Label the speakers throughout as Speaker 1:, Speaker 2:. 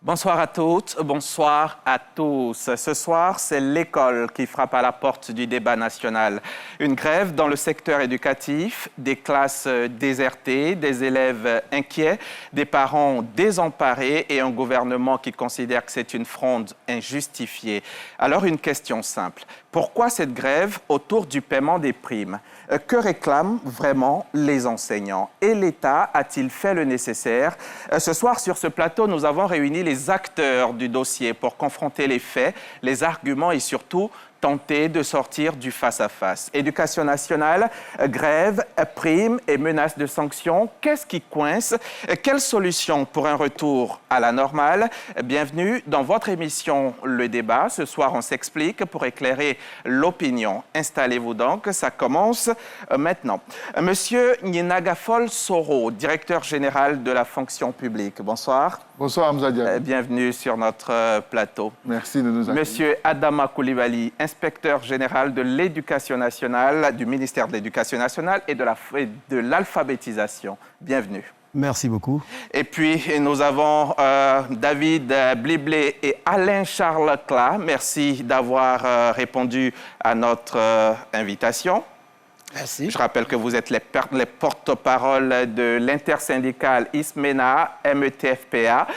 Speaker 1: Bonsoir à toutes, bonsoir à tous. Ce soir, c'est l'école qui frappe à la porte du débat national. Une grève dans le secteur éducatif, des classes désertées, des élèves inquiets, des parents désemparés et un gouvernement qui considère que c'est une fronde injustifiée. Alors une question simple, pourquoi cette grève autour du paiement des primes? Que réclament vraiment les enseignants? Et l'État a-t-il fait le nécessaire? Ce soir, sur ce plateau, nous avons réuni les acteurs du dossier pour confronter les faits, les arguments et surtout tenter de sortir du face-à-face. Éducation nationale, grève, primes et menaces de sanctions. Qu'est-ce qui coince? Quelle solution pour un retour à la normale? Bienvenue dans votre émission Le Débat. Ce soir, on s'explique pour éclairer l'opinion. Installez-vous donc, ça commence maintenant. Monsieur Nyenagafol Soro, directeur général de la fonction publique. Bonsoir.
Speaker 2: Bonsoir, Hamza Diaby.
Speaker 1: Bienvenue sur notre plateau.
Speaker 2: Merci de nous accueillir.
Speaker 1: Monsieur Adama Koulibaly, inspecteur général de l'Éducation nationale, du ministère de l'Éducation nationale et de l'alphabétisation. Bienvenue.
Speaker 3: Merci beaucoup.
Speaker 1: Et puis, nous avons David Bliblé et Alain-Charles Cla. Merci d'avoir répondu à notre invitation.
Speaker 3: Merci.
Speaker 1: Je rappelle que vous êtes les porte-parole de l'intersyndicale ISMENA, METFPA,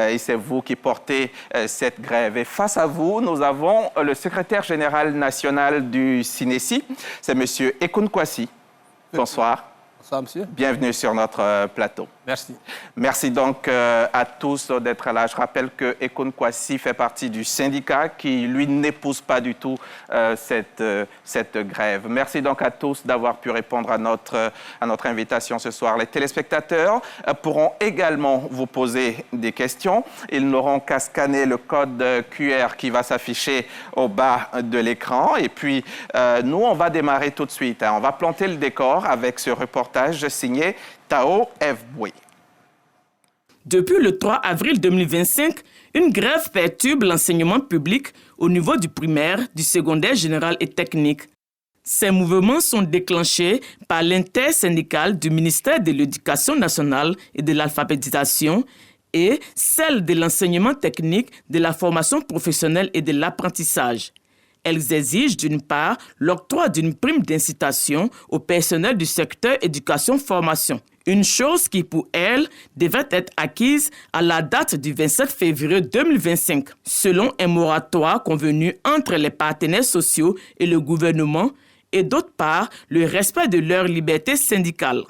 Speaker 1: et c'est vous qui portez cette grève. Et face à vous, nous avons le secrétaire général national du CINESI, c'est M. Ekun Kwasi. Bonsoir.
Speaker 4: Bonsoir, monsieur.
Speaker 1: Bienvenue sur notre plateau.
Speaker 4: Merci.
Speaker 1: Merci donc à tous d'être là. Je rappelle que Ekun Kwasi fait partie du syndicat qui, lui, n'épouse pas du tout cette grève. Merci donc à tous d'avoir pu répondre à notre invitation ce soir. Les téléspectateurs pourront également vous poser des questions. Ils n'auront qu'à scanner le code QR qui va s'afficher au bas de l'écran. Et puis, nous, on va démarrer tout de suite. On va planter le décor avec ce reportage signé Tao F. Boué.
Speaker 5: Depuis le 3 avril 2025, une grève perturbe l'enseignement public au niveau du primaire, du secondaire général et technique. Ces mouvements sont déclenchés par l'intersyndicale du ministère de l'Éducation nationale et de l'alphabétisation et celle de l'enseignement technique, de la formation professionnelle et de l'apprentissage. Elles exigent d'une part l'octroi d'une prime d'incitation au personnel du secteur éducation-formation, une chose qui pour elles devait être acquise à la date du 27 février 2025, selon un moratoire convenu entre les partenaires sociaux et le gouvernement, et d'autre part le respect de leur liberté syndicale.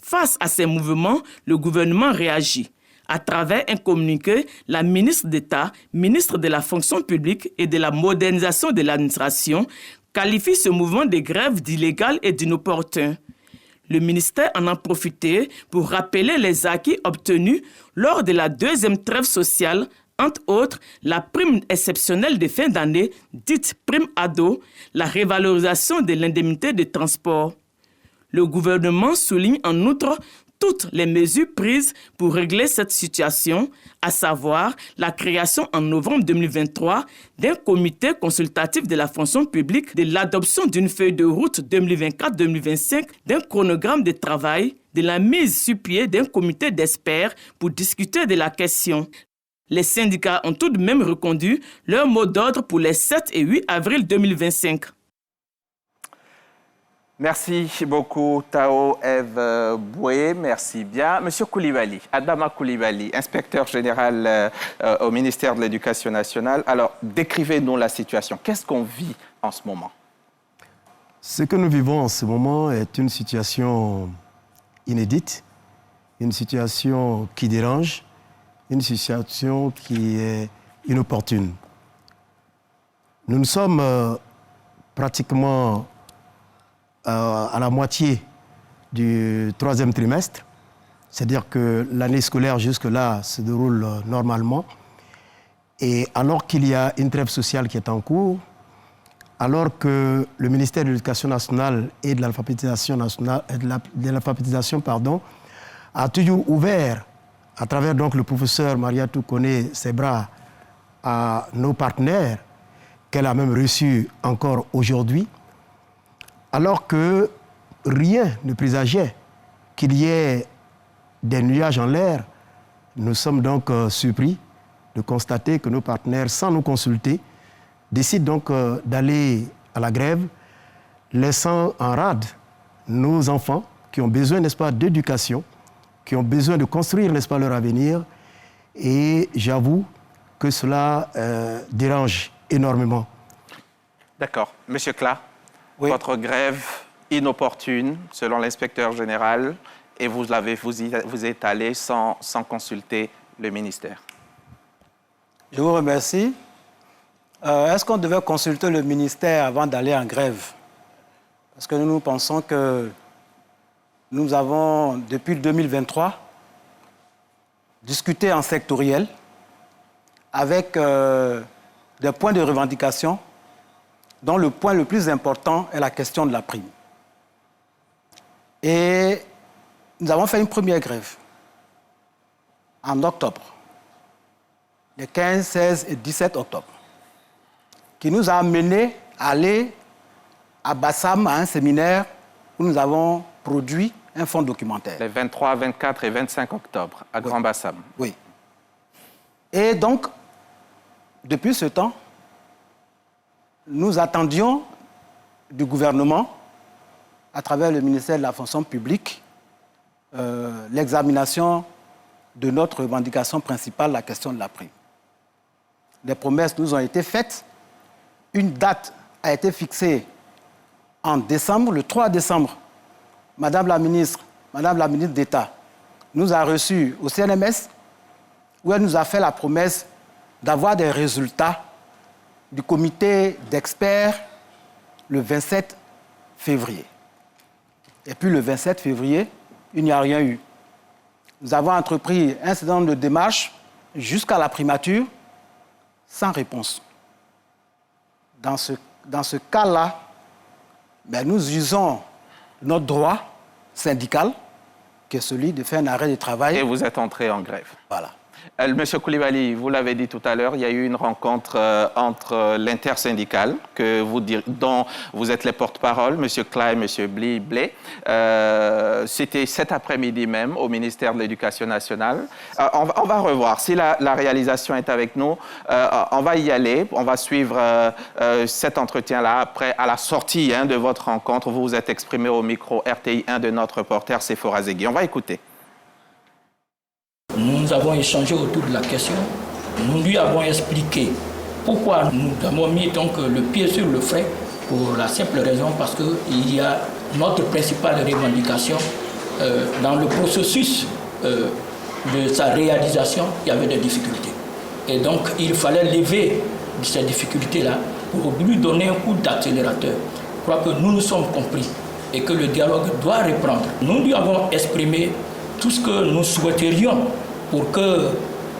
Speaker 5: Face à ces mouvements, le gouvernement réagit. À travers un communiqué, la ministre d'État, ministre de la fonction publique et de la modernisation de l'administration, qualifie ce mouvement de grève d'illégal et d'inopportun. Le ministère en a profité pour rappeler les acquis obtenus lors de la deuxième trêve sociale, entre autres la prime exceptionnelle de fin d'année, dite prime ado, la revalorisation de l'indemnité de transport. Le gouvernement souligne en outre toutes les mesures prises pour régler cette situation, à savoir la création en novembre 2023 d'un comité consultatif de la fonction publique, de l'adoption d'une feuille de route 2024-2025, d'un chronogramme de travail, de la mise sur pied d'un comité d'experts pour discuter de la question. Les syndicats ont tout de même reconduit leur mot d'ordre pour les 7 et 8 avril 2025.
Speaker 1: Merci beaucoup, Tao Eve Boué. Merci bien. Monsieur Koulibaly, Adama Koulibaly, inspecteur général au ministère de l'Éducation nationale. Alors, décrivez-nous la situation. Qu'est-ce qu'on vit en ce moment?
Speaker 3: Ce que nous vivons en ce moment est une situation inédite, une situation qui dérange, une situation qui est inopportune. Nous sommes pratiquement à la moitié du troisième trimestre, c'est-à-dire que l'année scolaire jusque-là se déroule normalement. Et alors qu'il y a une trêve sociale qui est en cours, alors que le ministère de l'Éducation nationale et de l'alphabétisation a toujours ouvert, à travers donc le professeur Mariatou Koné, ses bras à nos partenaires, qu'elle a même reçus encore aujourd'hui, alors que rien ne présageait qu'il y ait des nuages en l'air, nous sommes donc surpris de constater que nos partenaires, sans nous consulter, décident donc d'aller à la grève, laissant en rade nos enfants qui ont besoin, n'est-ce pas, d'éducation, qui ont besoin de construire, n'est-ce pas, leur avenir. Et j'avoue que cela dérange énormément.
Speaker 1: D'accord. Monsieur Kla,
Speaker 2: oui.
Speaker 1: Votre grève inopportune, selon l'inspecteur général, et vous êtes allé sans consulter le ministère.
Speaker 2: Je vous remercie. Est-ce qu'on devait consulter le ministère avant d'aller en grève? Parce que nous pensons que nous avons, depuis 2023, discuté en sectoriel avec des points de revendication dont le point le plus important est la question de la prime. Et nous avons fait une première grève en octobre, les 15, 16 et 17 octobre, qui nous a amenés à aller à Bassam, à un séminaire où nous avons produit un fonds documentaire.
Speaker 1: Les 23, 24 et 25 octobre, à Grand Bassam.
Speaker 2: Oui. Et donc, depuis ce temps, nous attendions du gouvernement, à travers le ministère de la fonction publique, l'examination de notre revendication principale, la question de la prime. Les promesses nous ont été faites. Une date a été fixée en décembre, le 3 décembre. Madame la ministre d'État nous a reçus au CNMS, où elle nous a fait la promesse d'avoir des résultats du comité d'experts le 27 février. Et puis le 27 février, il n'y a rien eu. Nous avons entrepris un certain nombre de démarches jusqu'à la primature, sans réponse. Dans ce cas-là, nous usons notre droit syndical, qui est celui de faire un arrêt de travail.
Speaker 1: Et vous êtes entré en grève.
Speaker 2: Voilà.
Speaker 1: Monsieur Coulibaly, vous l'avez dit tout à l'heure, il y a eu une rencontre entre l'intersyndicale, dont vous êtes les porte-parole, Monsieur Kla et Monsieur Blé. C'était cet après-midi même au ministère de l'Éducation nationale. On va revoir. Si la réalisation est avec nous, on va y aller. On va suivre cet entretien-là après, à la sortie de votre rencontre. Vous vous êtes exprimé au micro RTI 1 de notre reporter Sephora Zegui. On va écouter.
Speaker 4: Nous avons échangé autour de la question. Nous lui avons expliqué pourquoi nous avons mis donc le pied sur le frein, pour la simple raison parce qu'il y a notre principale revendication dans le processus de sa réalisation, il y avait des difficultés. Et donc il fallait lever ces difficultés-là pour lui donner un coup d'accélérateur. Je crois que nous nous sommes compris et que le dialogue doit reprendre. Nous lui avons exprimé tout ce que nous souhaiterions pour que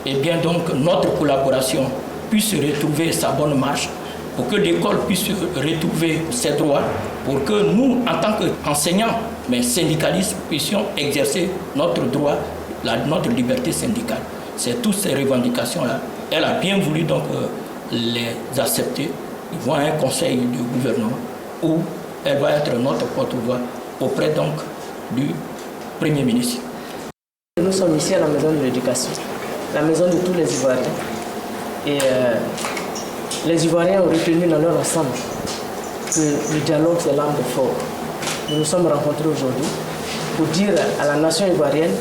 Speaker 4: notre collaboration puisse retrouver sa bonne marche, pour que l'école puisse retrouver ses droits, pour que nous, en tant qu'enseignants, mais syndicalistes, puissions exercer notre droit, notre liberté syndicale. C'est toutes ces revendications-là. Elle a bien voulu donc les accepter. Ils vont à un conseil du gouvernement où elle va être notre porte-voix auprès donc du Premier ministre.
Speaker 6: Nous sommes ici à la Maison de l'Éducation, la maison de tous les Ivoiriens. Et les Ivoiriens ont retenu dans leur ensemble que le dialogue, c'est l'âme de fort. Nous nous sommes rencontrés aujourd'hui pour dire à la nation ivoirienne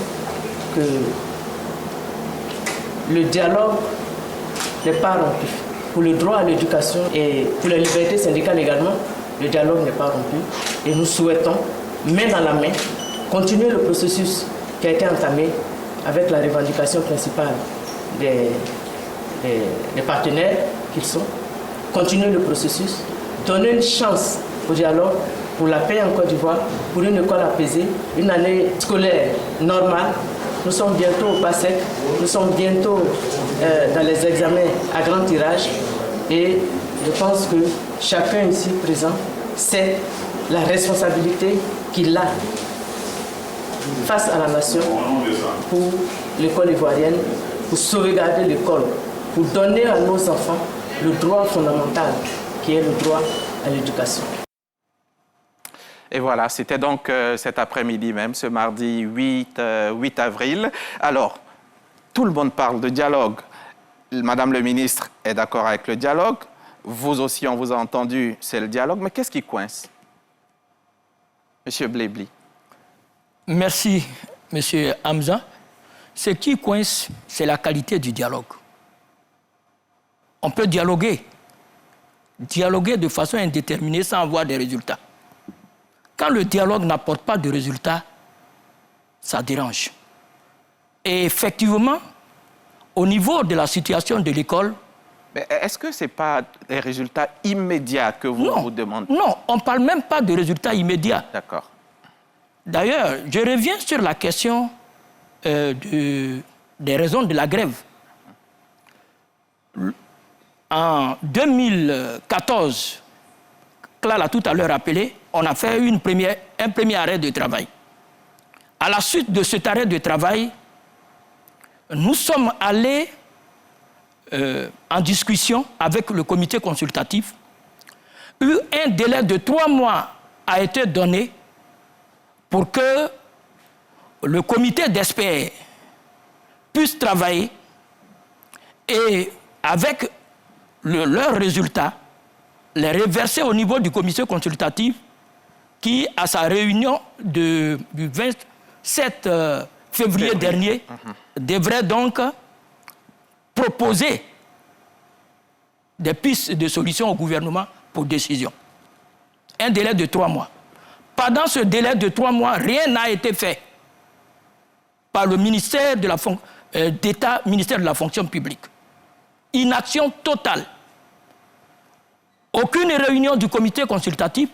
Speaker 6: que le dialogue n'est pas rompu. Pour le droit à l'éducation et pour les libertés syndicales également, le dialogue n'est pas rompu. Et nous souhaitons, main dans la main, continuer le processus qui a été entamé avec la revendication principale des partenaires qu'ils sont, continuer le processus, donner une chance au dialogue pour la paix en Côte d'Ivoire, pour une école apaisée, une année scolaire normale. Nous sommes bientôt au PASSEC, nous sommes bientôt dans les examens à grand tirage et je pense que chacun ici présent sait la responsabilité qu'il a face à la nation pour l'école ivoirienne, pour sauvegarder l'école, pour donner à nos enfants le droit fondamental qui est le droit à l'éducation.
Speaker 1: Et voilà, c'était donc cet après-midi même, ce mardi 8 avril. Alors, tout le monde parle de dialogue. Madame le ministre est d'accord avec le dialogue. Vous aussi, on vous a entendu, c'est le dialogue. Mais qu'est-ce qui coince? Monsieur Blébli.
Speaker 4: Merci, Monsieur Hamza. Ce qui coince, c'est la qualité du dialogue. On peut dialoguer de façon indéterminée sans avoir des résultats. Quand le dialogue n'apporte pas de résultats, ça dérange. Et effectivement, au niveau de la situation de l'école...
Speaker 1: Mais est-ce que ce n'est pas des résultats immédiats que vous demandez?
Speaker 4: Non, on ne parle même pas de résultats immédiats.
Speaker 1: D'accord.
Speaker 4: D'ailleurs, je reviens sur la question des raisons de la grève. En 2014, Claire l'a tout à l'heure rappelé, on a fait un premier arrêt de travail. À la suite de cet arrêt de travail, nous sommes allés en discussion avec le comité consultatif. Un délai de 3 mois a été donné pour que le comité d'experts puisse travailler et avec leurs résultats, les reverser au niveau du comité consultatif qui, à sa réunion du 27 février dernier, devrait donc proposer des pistes de solutions au gouvernement pour décision. Un délai de 3 mois. Pendant ce délai de 3 mois, rien n'a été fait par le ministère d'État, ministère de la fonction publique. Inaction totale. Aucune réunion du comité consultatif.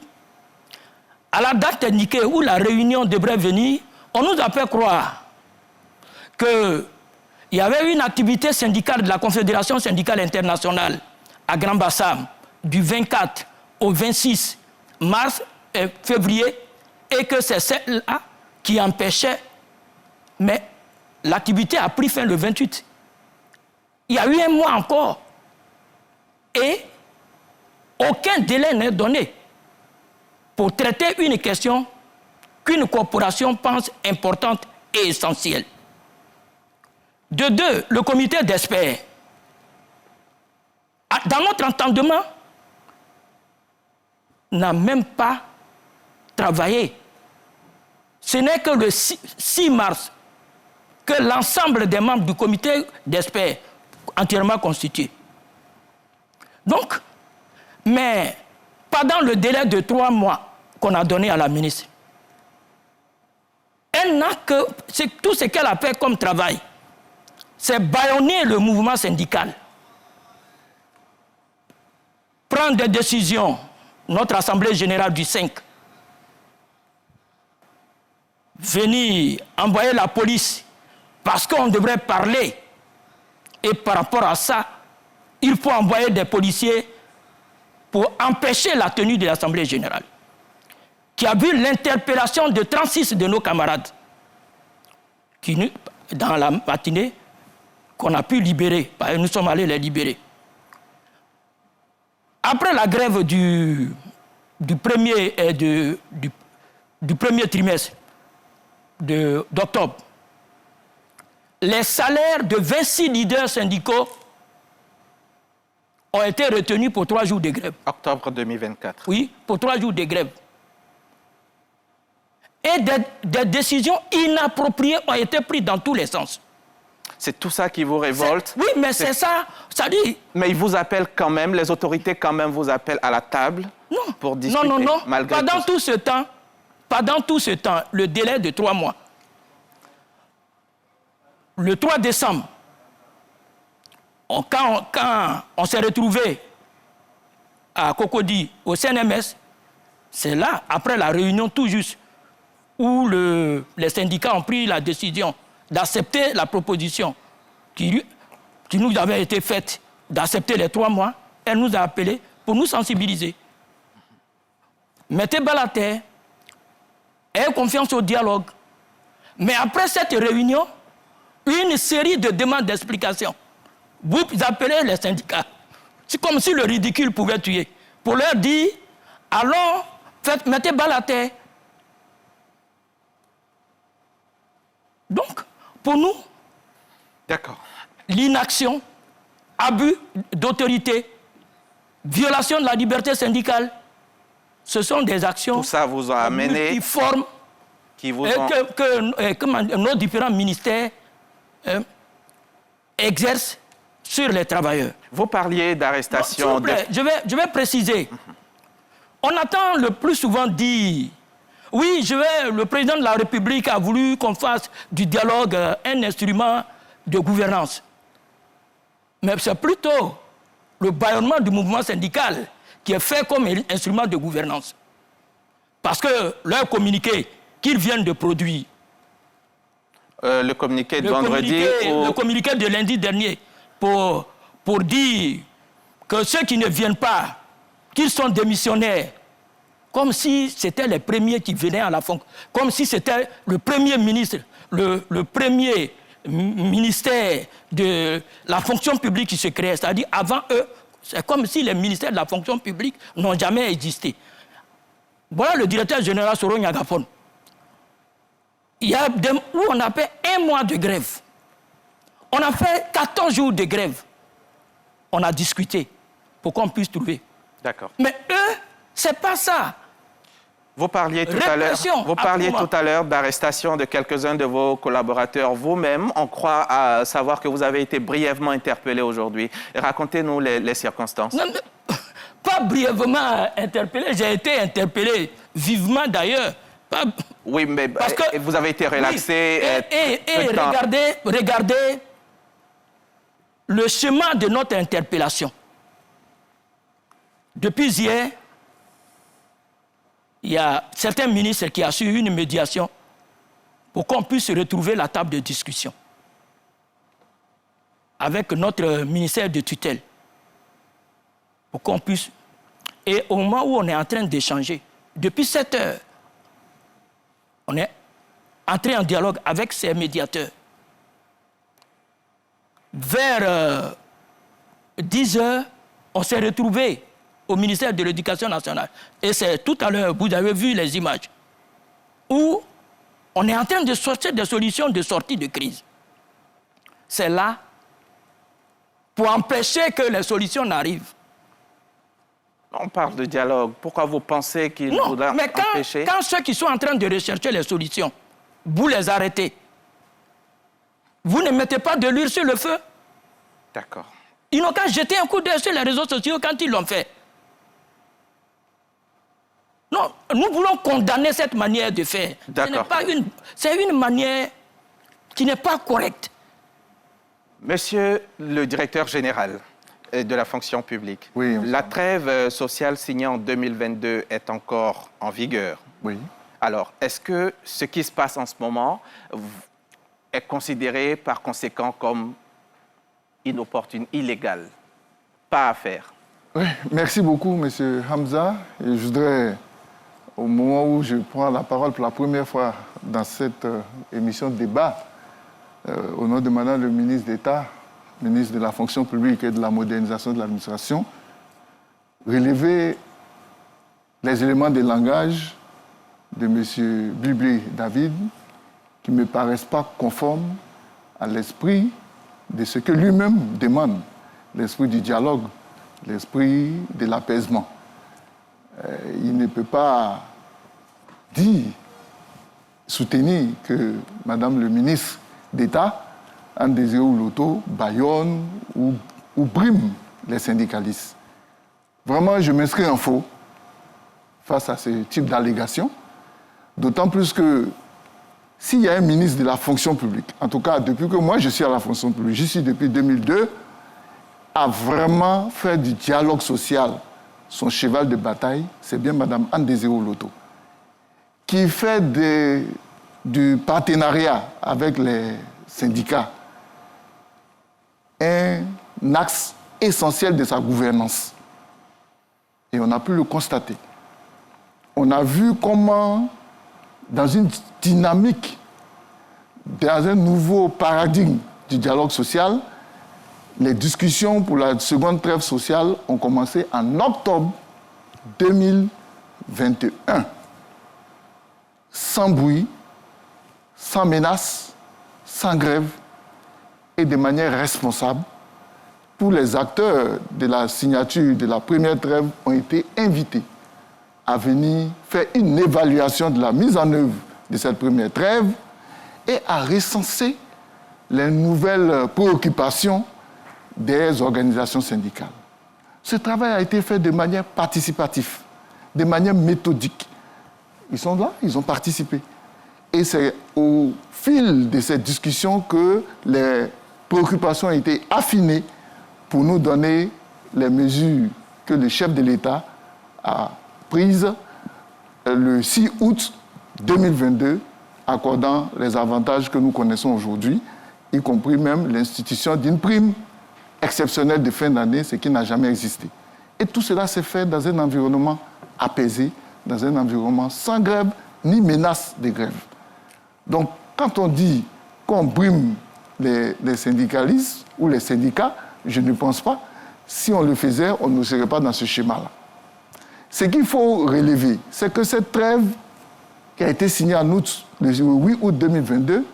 Speaker 4: À la date indiquée où la réunion devrait venir, on nous a fait croire qu'il y avait une activité syndicale de la Confédération syndicale internationale à Grand Bassam du 24 au 26 mars et février et que c'est celle-là qui empêchait, mais l'activité a pris fin le 28. Il y a eu un mois encore et aucun délai n'est donné pour traiter une question qu'une corporation pense importante et essentielle. De deux, le comité d'experts, dans notre entendement, n'a même pas travaillé. Ce n'est que le 6 mars que l'ensemble des membres du comité d'experts entièrement constitué. Donc, mais pendant le délai de 3 mois qu'on a donné à la ministre, elle n'a que... Tout ce qu'elle a fait comme travail, c'est bâillonner le mouvement syndical. Prendre des décisions, notre Assemblée générale du 5, venir envoyer la police parce qu'on devrait parler. Et par rapport à ça, il faut envoyer des policiers pour empêcher la tenue de l'Assemblée générale, qui a vu l'interpellation de 36 de nos camarades, qui, dans la matinée, qu'on a pu libérer. Nous sommes allés les libérer. Après la grève du premier trimestre d'octobre, les salaires de 26 leaders syndicaux ont été retenus pour 3 jours de grève.
Speaker 1: Octobre 2024.
Speaker 4: Oui, pour 3 jours de grève. Et des décisions inappropriées ont été prises dans tous les sens.
Speaker 1: C'est tout ça qui vous révolte?
Speaker 4: Oui, mais c'est ça, ça dit...
Speaker 1: Mais ils vous appellent quand même, les autorités quand même vous appellent à la table pour discuter?
Speaker 4: Non.
Speaker 1: Malgré
Speaker 4: pendant tout ce temps, le délai de 3 mois, le 3 décembre, quand on s'est retrouvé à Cocody, au CNMS, c'est là, après la réunion tout juste, où les syndicats ont pris la décision d'accepter la proposition qui nous avait été faite, d'accepter les 3 mois. Elle nous a appelés pour nous sensibiliser. Mettez balle à terre, ayez confiance au dialogue. Mais après cette réunion, une série de demandes d'explications. Vous appelez les syndicats. C'est comme si le ridicule pouvait tuer. Pour leur dire, allons, mettez balle à terre. Donc, pour nous,
Speaker 1: d'accord,
Speaker 4: l'inaction abus d'autorité, violation de la liberté syndicale. Ce sont des actions
Speaker 1: Tout ça vous a amené...
Speaker 4: multiformes
Speaker 1: qui vous ont...
Speaker 4: que nos différents ministères exercent sur les travailleurs.
Speaker 1: Vous parliez d'arrestation...
Speaker 4: Je vais préciser. On entend le plus souvent dire, oui, le président de la République a voulu qu'on fasse du dialogue un instrument de gouvernance. Mais c'est plutôt le bâillonnement du mouvement syndical qui est fait comme instrument de gouvernance. Parce que leur communiqué qu'ils viennent de produire...
Speaker 1: le communiqué de vendredi...
Speaker 4: Le communiqué de lundi dernier pour dire que ceux qui ne viennent pas, qu'ils sont démissionnaires, comme si c'était les premiers qui venaient à la fonction, comme si c'était le premier ministre, le premier ministère de la fonction publique qui se créait. C'est-à-dire, avant eux, c'est comme si les ministères de la fonction publique n'ont jamais existé. Voilà le directeur général Soro Nyagafon. Il y a où on a fait 1 mois de grève. On a fait 14 jours de grève. On a discuté pour qu'on puisse trouver.
Speaker 1: D'accord.
Speaker 4: Mais eux, c'est pas ça.
Speaker 1: Vous parliez tout à l'heure d'arrestation de quelques-uns de vos collaborateurs. Vous-même, on croit à savoir que vous avez été brièvement interpellé aujourd'hui. Racontez-nous les circonstances.
Speaker 4: Non, pas brièvement interpellé, j'ai été interpellé vivement d'ailleurs.
Speaker 1: Oui, mais parce que, vous avez été relaxé.
Speaker 4: Oui, et regardez le chemin de notre interpellation. Depuis hier, il y a certains ministres qui assurent une médiation pour qu'on puisse retrouver la table de discussion avec notre ministère de tutelle. Pour qu'on puisse... Et au moment où on est en train d'échanger, depuis 7 heures, on est entré en dialogue avec ces médiateurs. Vers 10 heures, on s'est retrouvés au ministère de l'Éducation nationale. Et c'est tout à l'heure, vous avez vu les images, où on est en train de sortir des solutions de sortie de crise. C'est là pour empêcher que les solutions n'arrivent.
Speaker 1: On parle de dialogue. Pourquoi vous pensez qu'il faudra empêcher?
Speaker 4: Quand ceux qui sont en train de rechercher les solutions, vous les arrêtez, vous ne mettez pas de l'huile sur le feu.
Speaker 1: D'accord.
Speaker 4: Ils n'ont qu'à jeter un coup d'œil sur les réseaux sociaux quand ils l'ont fait. Non, nous voulons condamner cette manière de faire. C'est une manière qui n'est pas correcte.
Speaker 1: Monsieur le directeur général de la fonction publique,
Speaker 7: oui,
Speaker 1: la trêve sociale signée en 2022 est encore en vigueur.
Speaker 7: Oui.
Speaker 1: Alors, est-ce que ce qui se passe en ce moment est considéré par conséquent comme inopportune, illégale, pas à faire?
Speaker 7: Oui, merci beaucoup, monsieur Hamza. Et je voudrais, au moment où je prends la parole pour la première fois dans cette émission de débat, au nom de madame le ministre d'État, ministre de la fonction publique et de la modernisation de l'administration, relever les éléments de langage de M. Blibli David qui ne me paraissent pas conformes à l'esprit de ce que lui-même demande, l'esprit du dialogue, l'esprit de l'apaisement. Il ne peut pas dire, soutenir que madame le ministre d'État Anne Désiré Oloto bâillonne ou brime les syndicalistes. Vraiment, je m'inscris en faux face à ce type d'allégations, d'autant plus que s'il y a un ministre de la fonction publique, en tout cas depuis que moi je suis à la fonction publique, j'y suis depuis 2002, a vraiment fait du dialogue social son cheval de bataille, c'est bien madame Anne Désiré Oloto, qui fait du partenariat avec les syndicats un axe essentiel de sa gouvernance. Et on a pu le constater. On a vu comment, dans une dynamique, dans un nouveau paradigme du dialogue social, les discussions pour la seconde trêve sociale ont commencé en octobre 2021. Sans bruit, sans menace, sans grève, et de manière responsable, tous les acteurs de la signature de la première trêve ont été invités à venir faire une évaluation de la mise en œuvre de cette première trêve et à recenser les nouvelles préoccupations des organisations syndicales. Ce travail a été fait de manière participative, de manière méthodique. Ils sont là, ils ont participé. Et c'est au fil de cette discussion que les préoccupations ont été affinées pour nous donner les mesures que le chef de l'État a prises le 6 août 2022, accordant les avantages que nous connaissons aujourd'hui, y compris même l'institution d'une prime exceptionnelle de fin d'année, ce qui n'a jamais existé. Et tout cela s'est fait dans un environnement apaisé, dans un environnement sans grève ni menace de grève. Donc, quand on dit qu'on brime les syndicalistes ou les syndicats, je ne pense pas. Si on le faisait, on ne serait pas dans ce schéma-là. Ce qu'il faut relever, c'est que cette trêve qui a été signée en août, le 8 août 2022,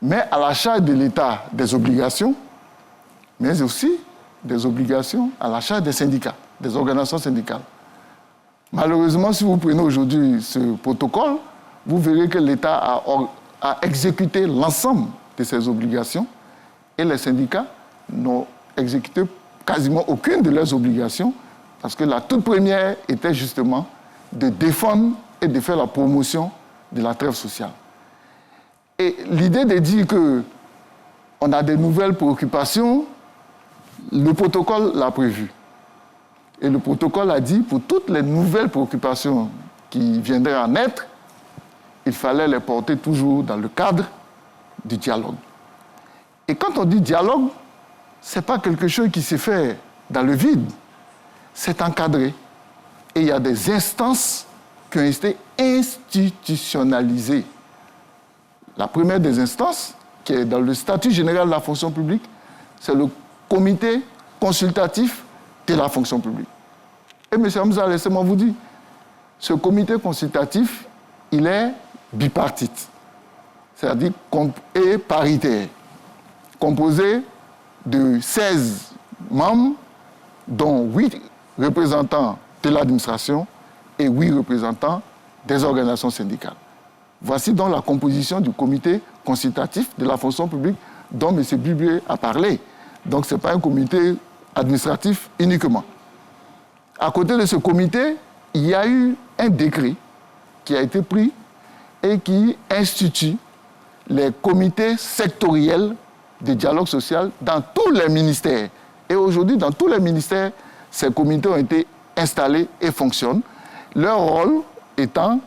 Speaker 7: met à la charge de l'État des obligations, mais aussi des obligations à la charge des syndicats, des organisations syndicales. Malheureusement, si vous prenez aujourd'hui ce protocole, vous verrez que l'État a exécuté l'ensemble de ses obligations et les syndicats n'ont exécuté quasiment aucune de leurs obligations parce que la toute première était justement de défendre et de faire la promotion de la trêve sociale. Et l'idée de dire qu'on a des nouvelles préoccupations, le protocole l'a prévu. Et le protocole a dit, pour toutes les nouvelles préoccupations qui viendraient à naître, il fallait les porter toujours dans le cadre du dialogue. Et quand on dit dialogue, ce n'est pas quelque chose qui se fait dans le vide, c'est encadré. Et il y a des instances qui ont été institutionnalisées. La première des instances, qui est dans le statut général de la fonction publique, c'est le comité consultatif de la fonction publique. Et M. Hamza, laissez-moi vous dire, ce comité consultatif, il est bipartite, c'est-à-dire et paritaire, composé de 16 membres, dont 8 représentants de l'administration et 8 représentants des organisations syndicales. Voici donc la composition du comité consultatif de la fonction publique dont M. Bublier a parlé. Donc ce n'est pas un comité administratif uniquement. À côté de ce comité, il y a eu un décret qui a été pris et qui institue les comités sectoriels de dialogue social dans tous les ministères. Et aujourd'hui, dans tous les ministères, ces comités ont été installés et fonctionnent. Leur rôle étant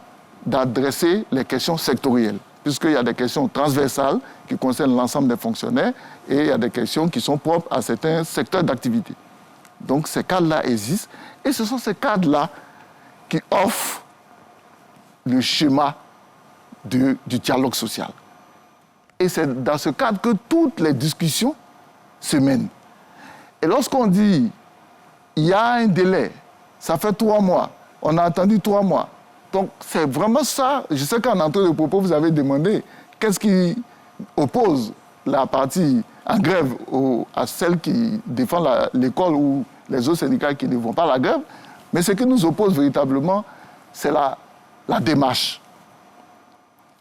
Speaker 7: d'adresser les questions sectorielles, puisqu'il y a des questions transversales qui concernent l'ensemble des fonctionnaires et il y a des questions qui sont propres à certains secteurs d'activité. Donc ces cadres-là existent et ce sont ces cadres-là qui offrent le schéma du dialogue social. Et c'est dans ce cadre que toutes les discussions se mènent. Et lorsqu'on dit il y a un délai, ça fait 3 mois, on a attendu 3 mois. Donc c'est vraiment ça. Je sais qu'en entrée de propos, vous avez demandé qu'est-ce qui oppose la partie en grève à celle qui défend l'école ou les autres syndicats qui ne vont pas à la grève. Mais ce qui nous oppose véritablement, c'est la démarche.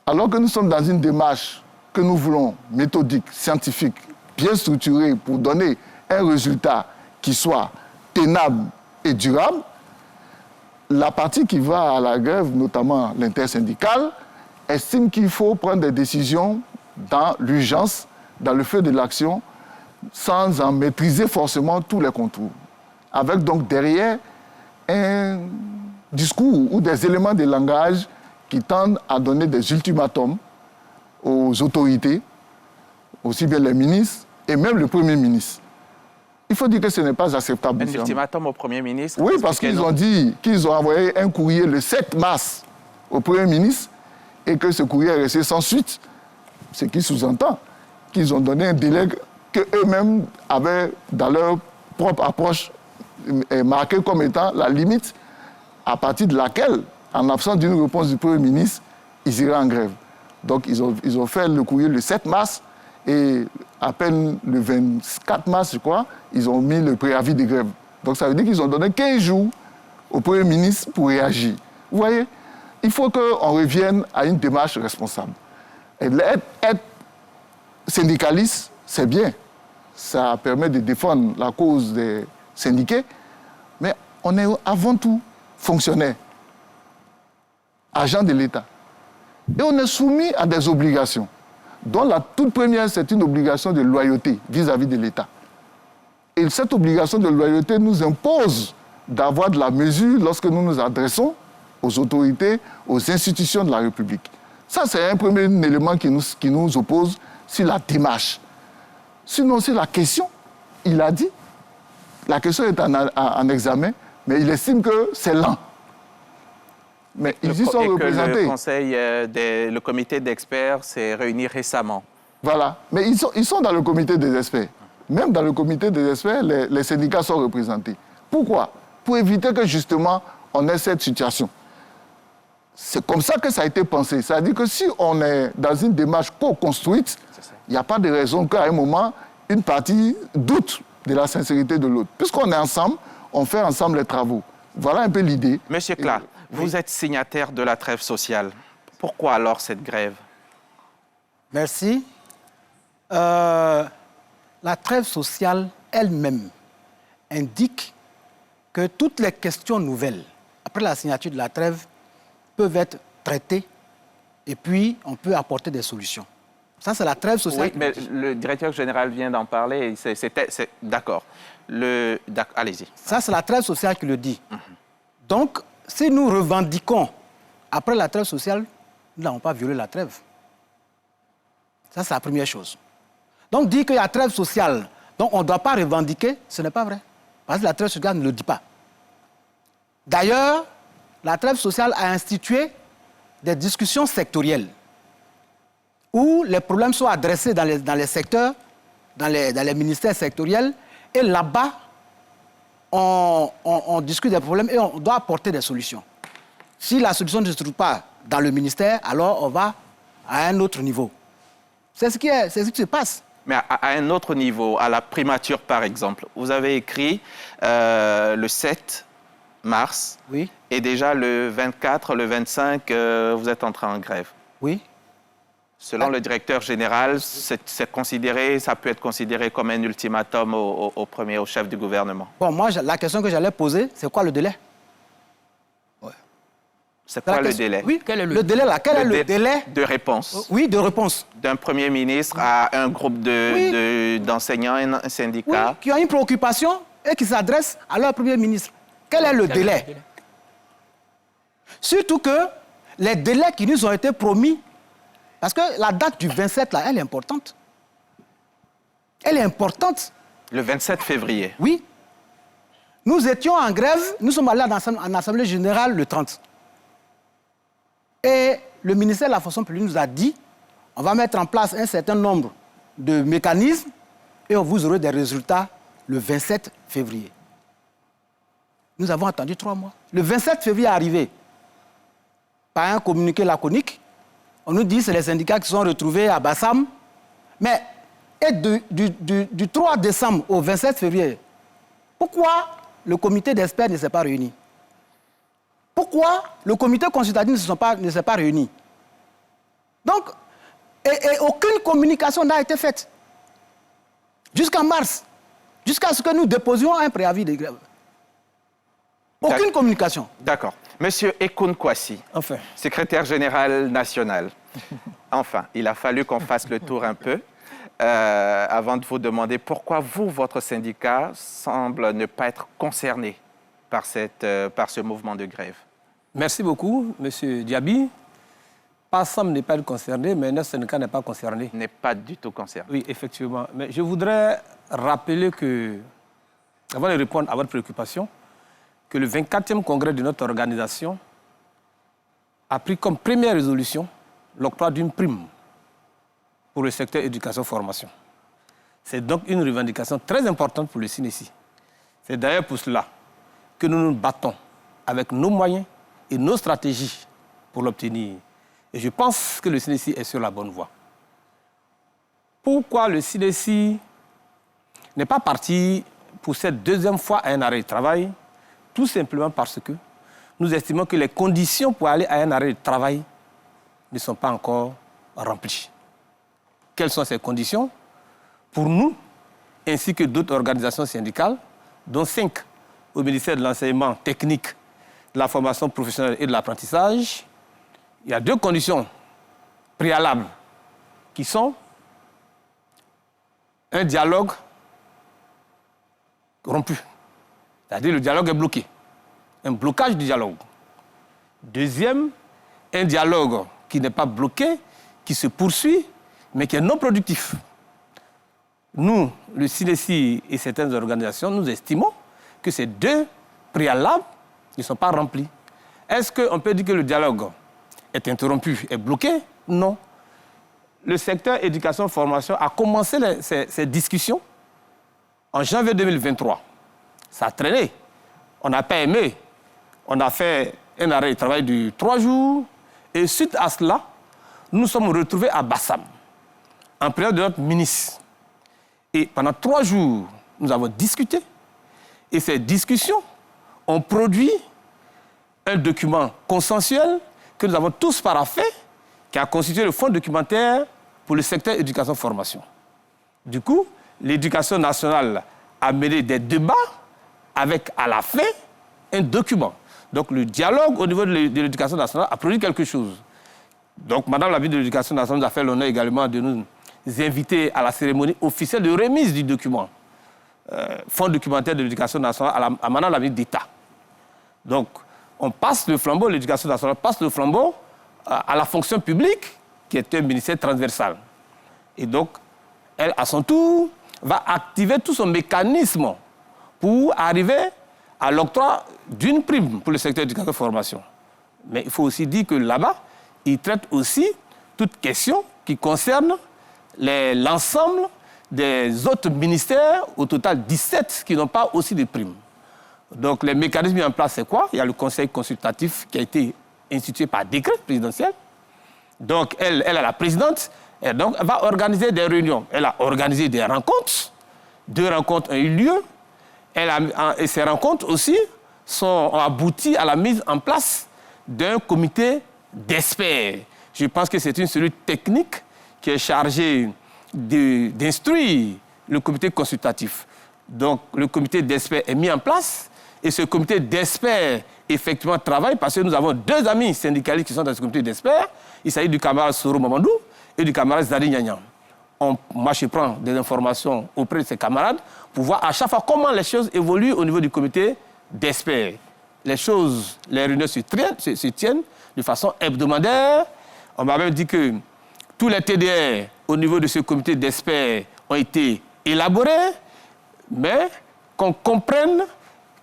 Speaker 7: Alors que nous sommes dans une démarche que nous voulons méthodique, scientifique, bien structurée pour donner un résultat qui soit tenable et durable, la partie qui va à la grève, notamment l'intersyndicale, estime qu'il faut prendre des décisions dans l'urgence, dans le feu de l'action, sans en maîtriser forcément tous les contours. Avec donc derrière un discours ou des éléments de langage qui tendent à donner des ultimatums aux autorités, aussi bien les ministres et même le Premier ministre. Il faut dire que ce n'est pas acceptable.
Speaker 1: Un ultimatum au Premier ministre?
Speaker 7: Oui, parce qu'ils ont dit qu'ils ont envoyé un courrier le 7 mars au Premier ministre et que ce courrier est resté sans suite. Ce qui sous-entend qu'ils ont donné un délai qu'eux-mêmes avaient, dans leur propre approche, marqué comme étant la limite à partir de laquelle, en absence d'une réponse du Premier ministre, ils iraient en grève. Donc ils ont fait le courrier le 7 mars Et à peine le 24 mars, je crois, ils ont mis le préavis de grève. Donc ça veut dire qu'ils ont donné 15 jours au Premier ministre pour réagir. Vous voyez, il faut qu'on revienne à une démarche responsable. Et être syndicaliste, c'est bien. Ça permet de défendre la cause des syndiqués. Mais on est avant tout fonctionnaire, agent de l'État. Et on est soumis à des obligations, dont la toute première, c'est une obligation de loyauté vis-à-vis de l'État. Et cette obligation de loyauté nous impose d'avoir de la mesure lorsque nous nous adressons aux autorités, aux institutions de la République. Ça, c'est un premier élément qui nous oppose sur la démarche. Sinon, c'est la question. Il a dit, la question est en examen, mais il estime que c'est lent. Mais ils y sont représentés.
Speaker 1: Le comité d'experts s'est réuni récemment.
Speaker 7: Voilà. Mais ils sont dans le comité des experts. Même dans le comité des experts, les syndicats sont représentés. Pourquoi? Pour éviter que, justement, on ait cette situation. C'est comme ça que ça a été pensé. C'est-à-dire que si on est dans une démarche co-construite, il n'y a pas de raison qu'à un moment, une partie doute de la sincérité de l'autre. Puisqu'on est ensemble, on fait ensemble les travaux. Voilà un peu l'idée.
Speaker 1: Monsieur Kla, vous êtes signataire de la trêve sociale. Pourquoi alors cette grève?
Speaker 2: Merci. La trêve sociale elle-même indique que toutes les questions nouvelles, après la signature de la trêve, peuvent être traitées et puis on peut apporter des solutions. Ça, c'est la trêve sociale.
Speaker 1: Oui, mais le directeur général vient d'en parler. D'accord. Allez-y.
Speaker 2: Ça, c'est la trêve sociale qui le dit. Donc, si nous revendiquons après la trêve sociale, nous n'avons pas violé la trêve. Ça, c'est la première chose. Donc, dire qu'il y a trêve sociale, donc on ne doit pas revendiquer, ce n'est pas vrai. Parce que la trêve sociale ne le dit pas. D'ailleurs, la trêve sociale a institué des discussions sectorielles où les problèmes sont adressés dans les secteurs, dans les ministères sectoriels, et là-bas, on discute des problèmes et on doit apporter des solutions. Si la solution ne se trouve pas dans le ministère, alors on va à un autre niveau. C'est ce qui se passe.
Speaker 1: Mais à un autre niveau, à la primature par exemple, vous avez écrit le 7 mars,
Speaker 2: oui.
Speaker 1: Et déjà le 24, le 25, vous êtes entré en grève.
Speaker 2: Oui.
Speaker 1: Selon le directeur général, ça peut être considéré comme un ultimatum au chef du gouvernement.
Speaker 2: Bon, moi, la question que j'allais poser, c'est quoi le délai?
Speaker 1: C'est quoi le délai?
Speaker 2: Oui, quel est le délai là? Quel est le délai
Speaker 1: de réponse?
Speaker 2: Oui, de réponse.
Speaker 1: D'un Premier ministre à un groupe d'enseignants et un syndicat.
Speaker 2: Oui, qui ont une préoccupation et qui s'adressent à leur Premier ministre. Quel est le délai? Surtout que les délais qui nous ont été promis, parce que la date du 27, là, elle est importante. Elle est importante.
Speaker 1: Le 27 février.
Speaker 2: Oui. Nous étions en grève, nous sommes allés en Assemblée générale le 30. Et le ministère de la fonction publique nous a dit, on va mettre en place un certain nombre de mécanismes et vous aurez des résultats le 27 février. Nous avons attendu 3 mois. Le 27 février est arrivé par un communiqué laconique. On nous dit que c'est les syndicats qui sont retrouvés à Bassam. Mais du 3 décembre au 27 février, pourquoi le comité d'experts ne s'est pas réuni? Pourquoi le comité consultatif ne s'est pas réuni? Donc, et aucune communication n'a été faite. Jusqu'en mars. Jusqu'à ce que nous déposions un préavis de grève. Aucune communication.
Speaker 1: D'accord. Monsieur Ekoun Kwasi,
Speaker 8: enfin,
Speaker 1: secrétaire général national. Enfin, il a fallu qu'on fasse le tour un peu avant de vous demander pourquoi votre syndicat semble ne pas être concerné par ce mouvement de grève.
Speaker 8: Merci beaucoup, Monsieur Diaby. PASSAM n'est pas concerné, mais notre syndicat n'est pas concerné.
Speaker 1: N'est pas du tout concerné.
Speaker 8: Oui, effectivement. Mais je voudrais rappeler que, avant de répondre à votre préoccupation, que le 24e congrès de notre organisation a pris comme première résolution l'octroi d'une prime pour le secteur éducation-formation. C'est donc une revendication très importante pour le CNESI. C'est d'ailleurs pour cela que nous nous battons avec nos moyens et nos stratégies pour l'obtenir. Et je pense que le CNESI est sur la bonne voie. pourquoi le CDC n'est pas parti pour cette deuxième fois à un arrêt de travail? Tout simplement parce que nous estimons que les conditions pour aller à un arrêt de travail ne sont pas encore remplies. Quelles sont ces conditions? Pour nous, ainsi que d'autres organisations syndicales, dont 5 au ministère de l'enseignement technique, de la formation professionnelle et de l'apprentissage, il y a 2 conditions préalables qui sont un dialogue rompu. C'est-à-dire le dialogue est bloqué. Un blocage du dialogue. Deuxième, un dialogue qui n'est pas bloqué, qui se poursuit, mais qui est non productif. Nous, le CNESI et certaines organisations, nous estimons que ces 2 préalables ne sont pas remplis. Est-ce qu'on peut dire que le dialogue est interrompu, est bloqué? Non. Le secteur éducation-formation a commencé ces discussions en janvier 2023. Ça a traîné. On n'a pas aimé. On a fait un arrêt de travail de 3 jours. Et suite à cela, nous nous sommes retrouvés à Bassam, en présence de notre ministre. Et pendant 3 jours, nous avons discuté. Et ces discussions ont produit un document consensuel que nous avons tous paraphé, qui a constitué le fonds documentaire pour le secteur éducation-formation. Du coup, l'éducation nationale a mené des débats avec, à la fin, un document. Donc, le dialogue au niveau de l'éducation nationale a produit quelque chose. Donc, Madame la ministre de l'Éducation nationale nous a fait l'honneur également de nous inviter à la cérémonie officielle de remise du document, fonds documentaire de l'éducation nationale, à Madame la ministre d'État. Donc, on passe le flambeau, l'éducation nationale passe le flambeau à la fonction publique, qui est un ministère transversal. Et donc, elle, à son tour, va activer tout son mécanisme pour arriver à l'octroi d'une prime pour le secteur éducation-formation. Mais il faut aussi dire que là-bas, il traite aussi toute question qui concerne l'ensemble des autres ministères, au total 17, qui n'ont pas aussi de primes. Donc, les mécanismes mis en place, c'est quoi? Il y a le conseil consultatif qui a été institué par décret présidentiel. Donc, elle est la présidente, et donc, elle va organiser des réunions. Elle a organisé des rencontres. 2 rencontres ont eu lieu. Et ces rencontres aussi ont abouti à la mise en place d'un comité d'experts. Je pense que c'est une cellule technique qui est chargée d'instruire le comité consultatif. Donc, le comité d'experts est mis en place et ce comité d'experts, effectivement, travaille parce que nous avons 2 amis syndicalistes qui sont dans ce comité d'experts. Il s'agit du camarade Soro Mamadou et du camarade Zadi Nyanyam. Moi, je prends des informations auprès de ces camarades pour voir à chaque fois comment les choses évoluent au niveau du comité d'experts. Les réunions se tiennent de façon hebdomadaire. On m'a même dit que tous les TDR au niveau de ce comité d'experts ont été élaborés, mais qu'on comprenne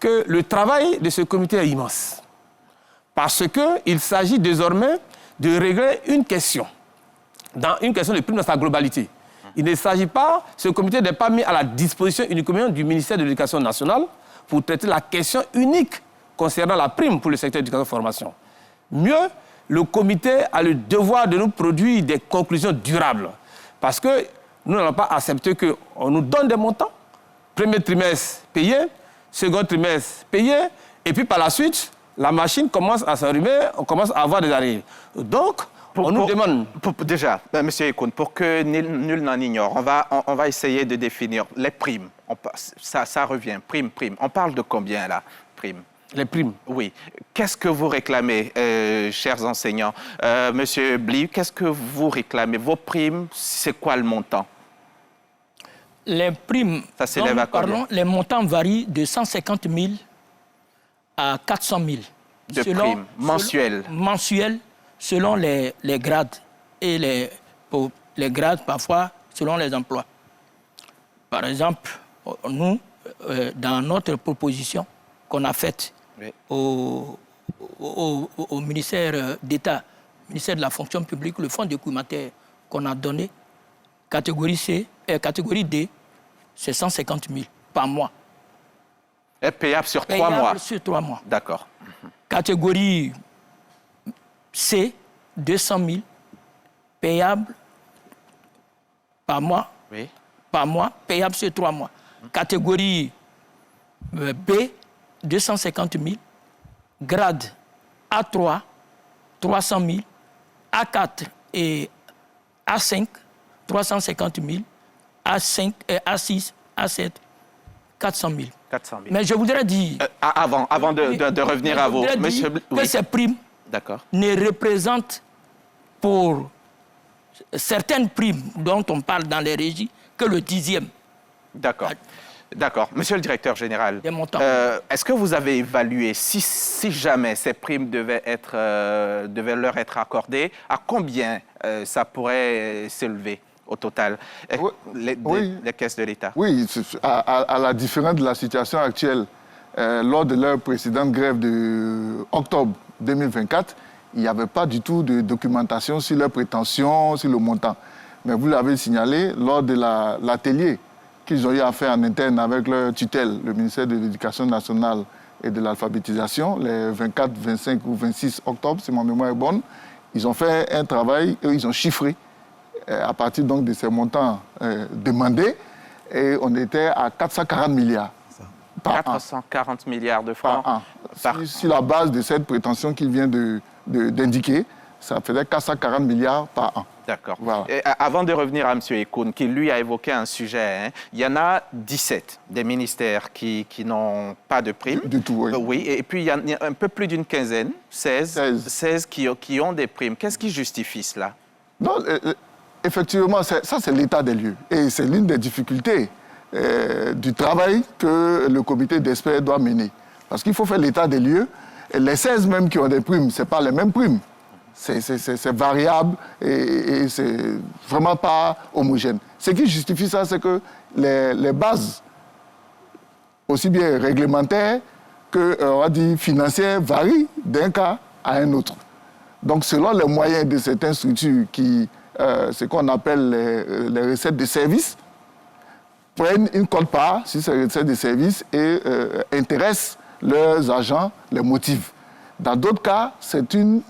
Speaker 8: que le travail de ce comité est immense. Parce qu'il s'agit désormais de régler une question de prime dans sa globalité. Il ne s'agit pas, ce comité n'est pas mis à la disposition uniquement du ministère de l'Éducation nationale pour traiter la question unique concernant la prime pour le secteur de l'éducation-formation. Mieux, le comité a le devoir de nous produire des conclusions durables. Parce que nous n'allons pas accepter qu'on nous donne des montants, premier trimestre payé, second trimestre payé, et puis par la suite, la machine commence à s'enrhumer, on commence à avoir des arrêts. Donc, on nous demande...
Speaker 1: Déjà, M. Ekoun, pour que nul n'en ignore, on va essayer de définir les primes. Ça revient, prime. On parle de combien, là, prime?
Speaker 8: Les primes.
Speaker 1: Oui. Qu'est-ce que vous réclamez, chers enseignants? Monsieur Bly, qu'est-ce que vous réclamez? Vos primes, c'est quoi le montant?
Speaker 4: Les primes,
Speaker 1: ça s'élève à combien?
Speaker 4: Les montants varient de 150 000 à 400 000.
Speaker 1: De primes mensuelles?
Speaker 4: Mensuelles, selon les grades. Et les grades, parfois, selon les emplois. Par exemple, nous, dans notre proposition qu'on a faite, oui, au ministère d'État, ministère de la fonction publique, le fonds documentaire qu'on a donné, catégorie D, c'est 150 000 par mois.
Speaker 1: Et payable sur 3 mois?
Speaker 4: Sur 3 mois.
Speaker 1: D'accord.
Speaker 4: Catégorie C, 200 000, payable par mois,
Speaker 1: Oui.
Speaker 4: par mois, payable sur 3 mois. Catégorie B, 250 000. Grade A3, 300 000. A4 et A5, 350 000. A5 et A6, A7, 400 000.
Speaker 1: 400 000.
Speaker 4: Mais je voudrais dire...
Speaker 1: Avant de revenir à vous, monsieur...
Speaker 4: que ces primes
Speaker 1: D'accord.
Speaker 4: ne représentent pour certaines primes dont on parle dans les régies que le 10e.
Speaker 1: D'accord. D'accord. Monsieur le directeur général,
Speaker 4: Des montants.
Speaker 1: est-ce que vous avez évalué si jamais ces primes devaient leur être accordées, à combien ça pourrait s'élever au total, les caisses de l'État?
Speaker 7: Oui, à la différence de la situation actuelle, lors de leur précédente grève de octobre 2024, il n'y avait pas du tout de documentation sur leurs prétentions, sur le montant. Mais vous l'avez signalé, lors de l'atelier qu'ils ont eu à faire en interne avec leur tutelle, le ministère de l'Éducation nationale et de l'alphabétisation, les 24, 25 ou 26 octobre, si ma mémoire est bonne, ils ont fait un travail, ils ont chiffré à partir donc de ces montants demandés, et on était à 440 milliards. Par
Speaker 1: 440 milliards de francs
Speaker 7: an. Sur la base de cette prétention qu'il vient d'indiquer, ça faisait 440 milliards par an.
Speaker 1: D'accord.
Speaker 7: Voilà.
Speaker 1: Avant de revenir à M. Ekoun, qui lui a évoqué un sujet, il y en a 17 des ministères qui n'ont pas de primes.
Speaker 7: Du tout, oui.
Speaker 1: Oui, et puis il y a un peu plus d'une quinzaine, 16 qui ont des primes. Qu'est-ce qui justifie cela?
Speaker 7: Non, effectivement, ça c'est l'état des lieux. Et c'est l'une des difficultés du travail que le comité d'experts doit mener. Parce qu'il faut faire l'état des lieux. Et les 16 même qui ont des primes, ce n'est pas les mêmes primes. C'est variable et c'est vraiment pas homogène. Ce qui justifie ça, c'est que les bases, aussi bien réglementaires que on va dire, financières, varient d'un cas à un autre. Donc, selon les moyens de certaines structures qui, ce qu'on appelle les recettes de services, prennent une quote-part sur ces recettes de services et intéressent leurs agents, les motivent. Dans d'autres cas, c'est une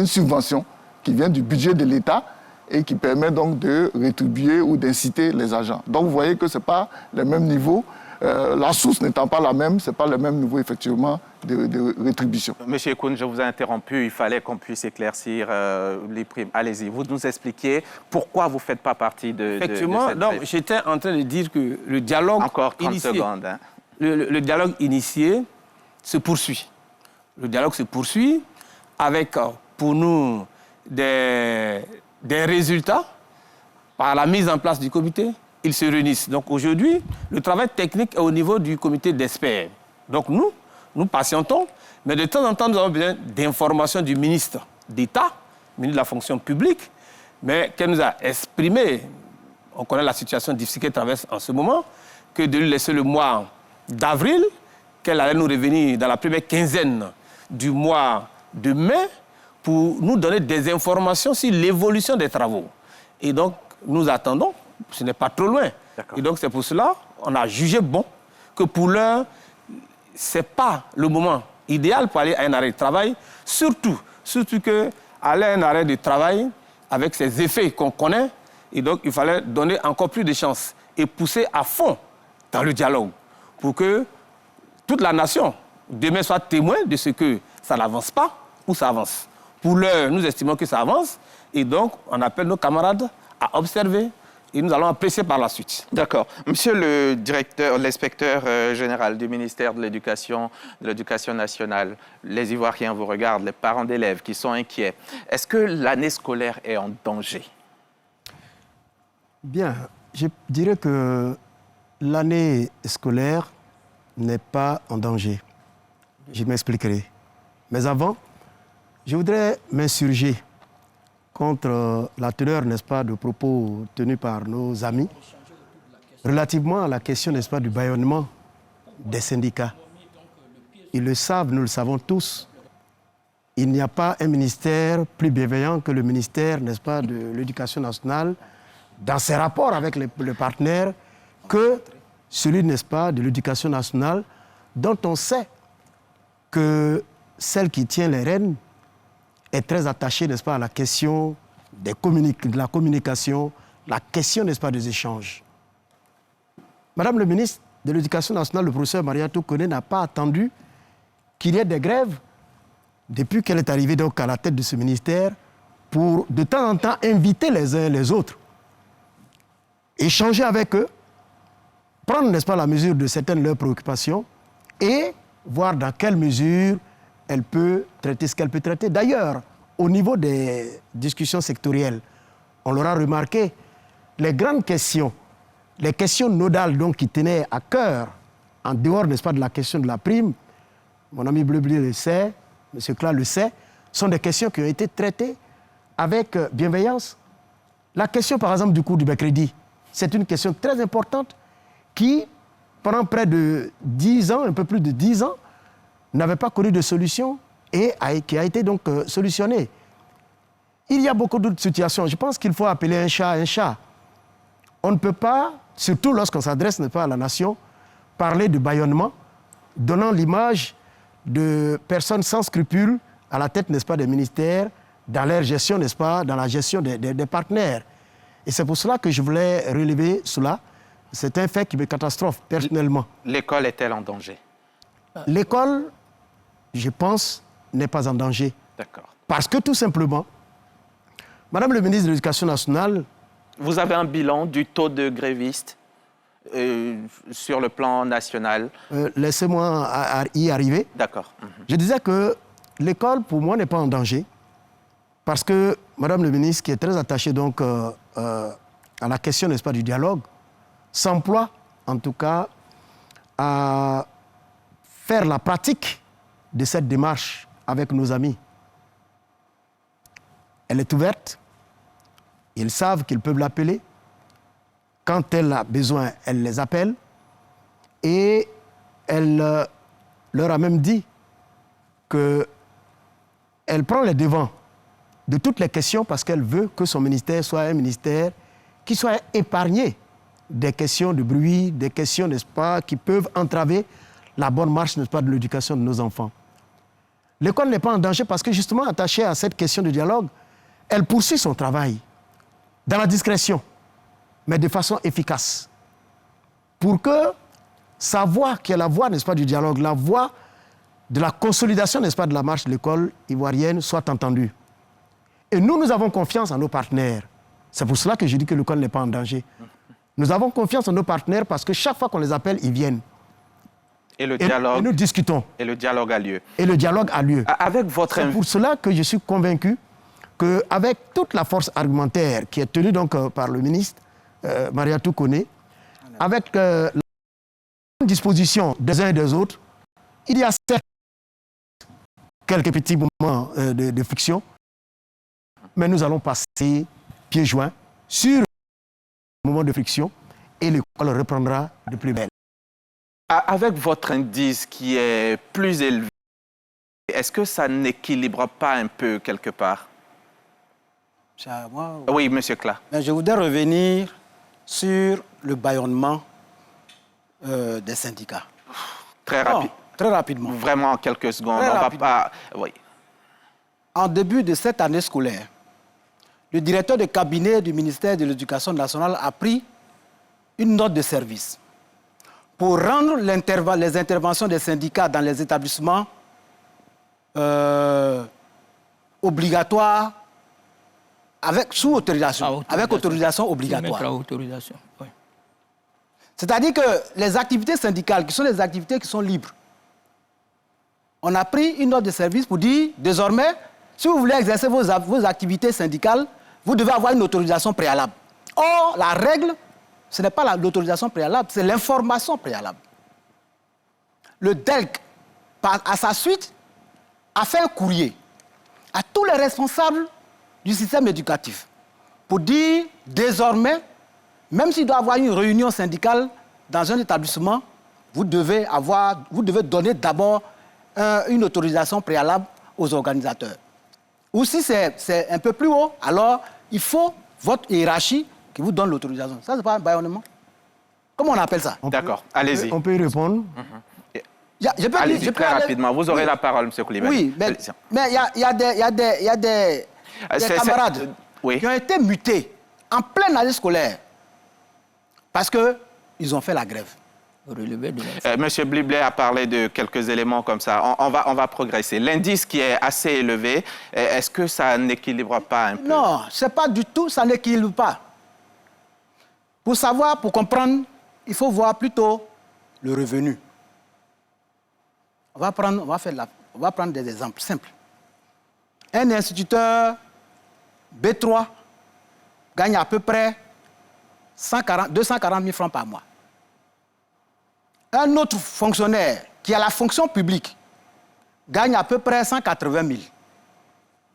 Speaker 7: subvention qui vient du budget de l'État et qui permet donc de rétribuer ou d'inciter les agents. Donc vous voyez que ce n'est pas le même niveau, la source n'étant pas la même, ce n'est pas le même niveau effectivement de rétribution.
Speaker 1: Monsieur Ekoun, je vous ai interrompu, il fallait qu'on puisse éclaircir les primes. Allez-y, vous nous expliquez pourquoi vous ne faites pas partie de
Speaker 8: Effectivement,
Speaker 1: cette
Speaker 8: donc j'étais en train de dire que le dialogue
Speaker 1: Encore 30
Speaker 8: initié,
Speaker 1: secondes. Hein.
Speaker 8: Le dialogue initié se poursuit. Le dialogue se poursuit avec, pour nous, des résultats par la mise en place du comité. Ils se réunissent. Donc aujourd'hui, le travail technique est au niveau du comité d'experts. Donc nous patientons, mais de temps en temps, nous avons besoin d'informations du ministre d'État, ministre de la fonction publique, mais qu'elle nous a exprimé, on connaît la situation difficile qu'elle traverse en ce moment, que de lui laisser le mois d'avril, qu'elle allait nous revenir dans la première quinzaine du mois de mai pour nous donner des informations sur l'évolution des travaux. Et donc, nous attendons, ce n'est pas trop loin. Et donc, c'est pour cela qu'on a jugé bon que pour l'heure, ce n'est pas le moment idéal pour aller à un arrêt de travail, surtout qu'aller à un arrêt de travail avec ses effets qu'on connaît, et donc il fallait donner encore plus de chances et pousser à fond dans le dialogue pour que toute la nation demain soit témoin de ce que ça n'avance pas ou ça avance. Pour l'heure, nous estimons que ça avance et donc on appelle nos camarades à observer et nous allons apprécier par la suite.
Speaker 1: D'accord. Monsieur le directeur, l'inspecteur général du ministère de l'Éducation nationale, les Ivoiriens vous regardent, les parents d'élèves qui sont inquiets. Est-ce que l'année scolaire est en danger?
Speaker 3: Bien, je dirais que l'année scolaire n'est pas en danger. Je m'expliquerai. Mais avant, je voudrais m'insurger contre la teneur, n'est-ce pas, de propos tenus par nos amis relativement à la question, n'est-ce pas, du bâillonnement des syndicats. Ils le savent, nous le savons tous. Il n'y a pas un ministère plus bienveillant que le ministère, n'est-ce pas, de l'Éducation nationale dans ses rapports avec les partenaires que celui, n'est-ce pas, de l'Éducation nationale dont on sait que celle qui tient les rênes est très attachée, n'est-ce pas, à la question de la communication, la question, n'est-ce pas, des échanges. Madame le ministre de l'Éducation nationale, le professeur Mariatou Koné, n'a pas attendu qu'il y ait des grèves depuis qu'elle est arrivée donc à la tête de ce ministère pour de temps en temps inviter les uns et les autres, échanger avec eux, prendre, n'est-ce pas, la mesure de certaines de leurs préoccupations et voir dans quelle mesure elle peut traiter ce qu'elle peut traiter. D'ailleurs, au niveau des discussions sectorielles, on l'aura remarqué, les grandes questions, les questions nodales donc, qui tenaient à cœur, en dehors, n'est-ce pas, de la question de la prime, mon ami Bleu-Bleu le sait, M. Kla le sait, sont des questions qui ont été traitées avec bienveillance. La question, par exemple, du cours du mercredi, c'est une question très importante qui, pendant près de 10 ans, un peu plus de 10 ans, n'avait pas connu de solution et qui a été donc solutionnée. Il y a beaucoup d'autres situations. Je pense qu'il faut appeler un chat un chat. On ne peut pas, surtout lorsqu'on s'adresse, n'est-ce pas, à la nation, parler de bâillonnement, donnant l'image de personnes sans scrupules à la tête, n'est-ce pas, des ministères, dans leur gestion, n'est-ce pas, dans la gestion des partenaires. Et c'est pour cela que je voulais relever cela. C'est un fait qui me catastrophe personnellement.
Speaker 1: L'école est-elle en danger?
Speaker 3: L'école, je pense, n'est pas en danger.
Speaker 1: D'accord.
Speaker 3: Parce que tout simplement, Madame le ministre de l'Éducation nationale...
Speaker 1: Vous avez un bilan du taux de grévistes sur le plan national?
Speaker 3: Laissez-moi y arriver.
Speaker 1: D'accord.
Speaker 3: Je disais que l'école, pour moi, n'est pas en danger. Parce que Madame le ministre, qui est très attachée donc, à la question, n'est-ce pas, du dialogue, s'emploie, en tout cas, à faire la pratique de cette démarche avec nos amis. Elle est ouverte. Ils savent qu'ils peuvent l'appeler. Quand elle a besoin, elle les appelle. Et elle leur a même dit qu'elle prend les devants de toutes les questions parce qu'elle veut que son ministère soit un ministère qui soit épargné des questions de bruit, des questions, n'est-ce pas, qui peuvent entraver la bonne marche, n'est-ce pas, de l'éducation de nos enfants. L'école n'est pas en danger parce que, justement, attachée à cette question de dialogue, elle poursuit son travail dans la discrétion, mais de façon efficace, pour que sa voix, qui est la voix, n'est-ce pas, du dialogue, la voix de la consolidation, n'est-ce pas, de la marche de l'école ivoirienne soit entendue. Et nous avons confiance en nos partenaires. C'est pour cela que je dis que l'école n'est pas en danger. Nous avons confiance en nos partenaires parce que chaque fois qu'on les appelle, ils viennent.
Speaker 1: Et le dialogue,
Speaker 3: et nous discutons.
Speaker 1: Et le dialogue a lieu.
Speaker 3: Et le dialogue a lieu.
Speaker 1: Avec votre...
Speaker 3: C'est pour cela que je suis convaincu qu'avec toute la force argumentaire qui est tenue donc par le ministre Mariatou Koné, avec la disposition des uns et des autres, il y a certes quelques petits moments de friction, mais nous allons passer pieds joints sur le moment de friction et l'école reprendra de plus belle.
Speaker 1: Avec votre indice qui est plus élevé, est-ce que ça n'équilibre pas un peu quelque part?
Speaker 2: Moi,
Speaker 1: oui, M. Kla.
Speaker 2: Mais je voudrais revenir sur le bâillonnement des syndicats.
Speaker 1: Très rapide.
Speaker 2: Très rapidement.
Speaker 1: Vraiment en quelques secondes.
Speaker 2: Très
Speaker 1: on
Speaker 2: rapidement.
Speaker 1: va pas... Oui.
Speaker 2: En début de cette année scolaire, le directeur de cabinet du ministère de l'Éducation nationale a pris une note de service pour rendre les interventions des syndicats dans les établissements obligatoires sous autorisation, avec autorisation obligatoire.
Speaker 4: Autorisation, oui.
Speaker 2: C'est-à-dire que les activités syndicales, qui sont des activités qui sont libres, on a pris une note de service pour dire, désormais, si vous voulez exercer vos activités syndicales, vous devez avoir une autorisation préalable. Or, la règle, ce n'est pas l'autorisation préalable, c'est l'information préalable. Le DELC, à sa suite, a fait un courrier à tous les responsables du système éducatif pour dire, désormais, même s'il doit y avoir une réunion syndicale dans un établissement, vous devez donner d'abord une autorisation préalable aux organisateurs. Ou si c'est un peu plus haut, alors il faut votre hiérarchie qui vous donne l'autorisation. Ça, c'est pas un bâillonnement. Comment on appelle ça?
Speaker 1: D'accord, allez-y.
Speaker 3: On peut y répondre.
Speaker 1: Allez-y, très rapidement. Vous aurez la parole, M. Koulibaly.
Speaker 2: Oui, mais il y a des camarades qui ont été mutés en pleine année scolaire, parce qu'ils ont fait la grève.
Speaker 1: Monsieur Bliblet a parlé de quelques éléments comme ça. On va progresser. L'indice qui est assez élevé, est-ce que ça n'équilibre pas un peu?
Speaker 2: Non, c'est pas du tout, ça n'équilibre pas. Pour savoir, pour comprendre, il faut voir plutôt le revenu. On va prendre des exemples simples. Un instituteur B3 gagne à peu près 240 000 francs par mois. Un autre fonctionnaire qui a la fonction publique gagne à peu près 180 000.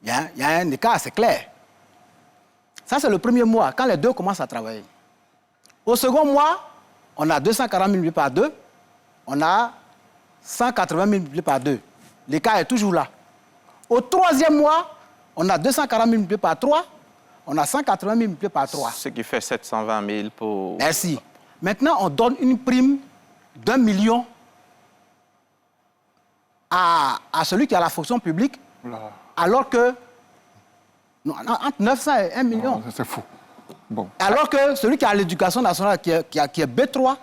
Speaker 2: Il y a un écart, c'est clair. Ça, c'est le premier mois, quand les deux commencent à travailler. Au second mois, on a 240 000 multiplié par 2, on a 180 000 multiplié par 2. L'écart est toujours là. Au troisième mois, on a 240 000 multiplié par 3, on a 180 000 multiplié par 3.
Speaker 1: Ce qui fait 720 000 pour...
Speaker 2: Merci. Maintenant, on donne une prime d'1 million à celui qui a la fonction publique, alors que... Non, entre 900 et 1 million.
Speaker 7: C'est fou. Bon.
Speaker 2: Alors que celui qui a l'éducation nationale, qui est B3,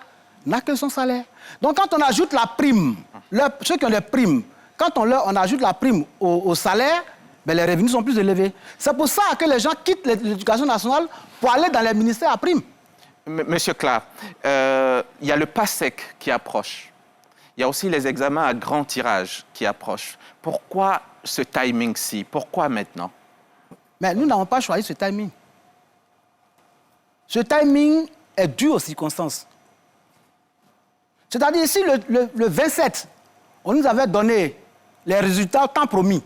Speaker 2: n'a que son salaire. Donc quand on ajoute la prime, ceux qui ont les primes, quand on ajoute la prime au salaire, ben les revenus sont plus élevés. C'est pour ça que les gens quittent l'éducation nationale pour aller dans les ministères à prime.
Speaker 1: Monsieur Kla, il y a le PASSEC qui approche. Il y a aussi les examens à grand tirage qui approchent. Pourquoi ce timing-ci? Pourquoi maintenant?
Speaker 2: Mais nous n'avons pas choisi ce timing. Ce timing est dû aux circonstances. C'est-à-dire, si le 27, on nous avait donné les résultats tant promis,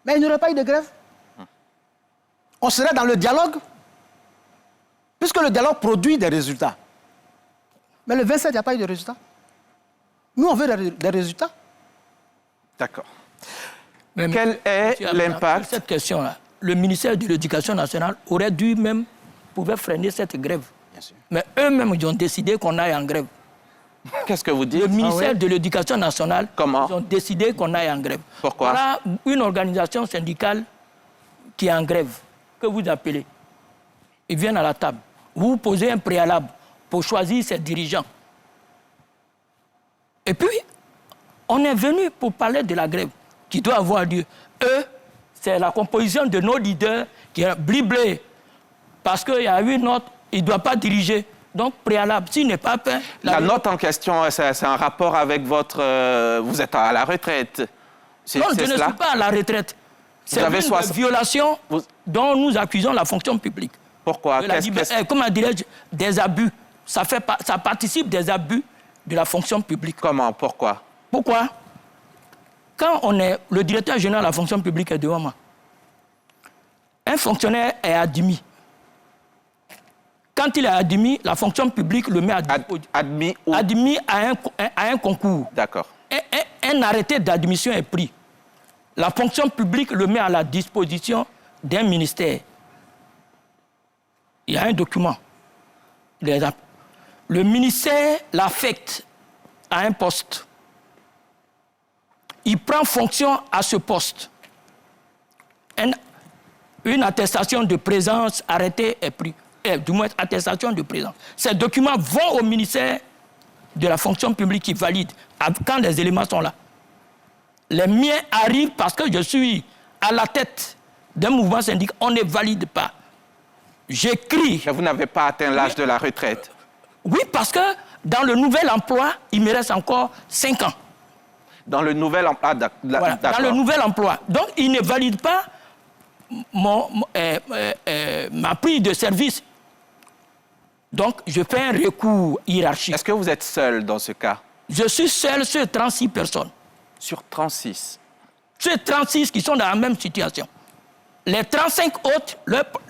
Speaker 2: mais il n'y aurait pas eu de grève. On serait dans le dialogue, puisque le dialogue produit des résultats. Mais le 27, il n'y a pas eu de résultats. Nous, on veut des résultats.
Speaker 1: D'accord. Quel est l'impact?
Speaker 4: Cette question-là, le ministère de l'Éducation nationale aurait dû même pouvoir freiner cette grève.
Speaker 2: Bien sûr.
Speaker 4: Mais eux-mêmes, ils ont décidé qu'on aille en grève.
Speaker 1: Qu'est-ce que vous dites?
Speaker 4: Le ministère de l'Éducation nationale,
Speaker 1: Comment?
Speaker 4: ils ont décidé qu'on aille en grève.
Speaker 1: Pourquoi?
Speaker 4: Voilà une organisation syndicale qui est en grève, que vous appelez. Ils viennent à la table. Vous posez un préalable pour choisir ses dirigeants. Et puis, on est venu pour parler de la grève qui doit avoir lieu. Eux, c'est la composition de nos leaders qui est bliblée. Parce qu'il y a eu une note, il ne doit pas diriger. Donc, préalable, s'il n'est pas fait...
Speaker 1: La note en question, c'est un rapport avec votre... vous êtes à la retraite.
Speaker 4: Non, je ne suis pas à la retraite. C'est une violation dont nous accusons la fonction publique.
Speaker 1: Pourquoi?
Speaker 4: Comment dirais-je? Des abus. Ça participe des abus de la fonction publique.
Speaker 1: Comment? Pourquoi?
Speaker 4: Pourquoi? Quand le directeur général de la fonction publique est devant moi, un fonctionnaire est admis. Quand il est admis, la fonction publique le met admis à un concours.
Speaker 1: D'accord.
Speaker 4: Un arrêté d'admission est pris. La fonction publique le met à la disposition d'un ministère. Il y a un document. Le ministère l'affecte à un poste. Il prend fonction à ce poste. Une attestation de présence arrêtée est prise. Du moins, attestation de présence. Ces documents vont au ministère de la fonction publique qui valide quand les éléments sont là. Les miens arrivent parce que je suis à la tête d'un mouvement syndical. On ne valide pas. J'écris.
Speaker 1: Mais vous n'avez pas atteint l'âge de la retraite.
Speaker 4: Oui, parce que dans le nouvel emploi, il me reste encore 5 ans.
Speaker 1: Dans le nouvel emploi,
Speaker 4: voilà, dans le nouvel emploi. Donc, il ne valide pas ma prise de service. Donc, je fais un recours hiérarchique.
Speaker 1: Est-ce que vous êtes seul dans ce cas?
Speaker 4: Je suis seul sur 36 personnes.
Speaker 1: Sur 36?
Speaker 4: Sur 36 qui sont dans la même situation. Les 35 autres,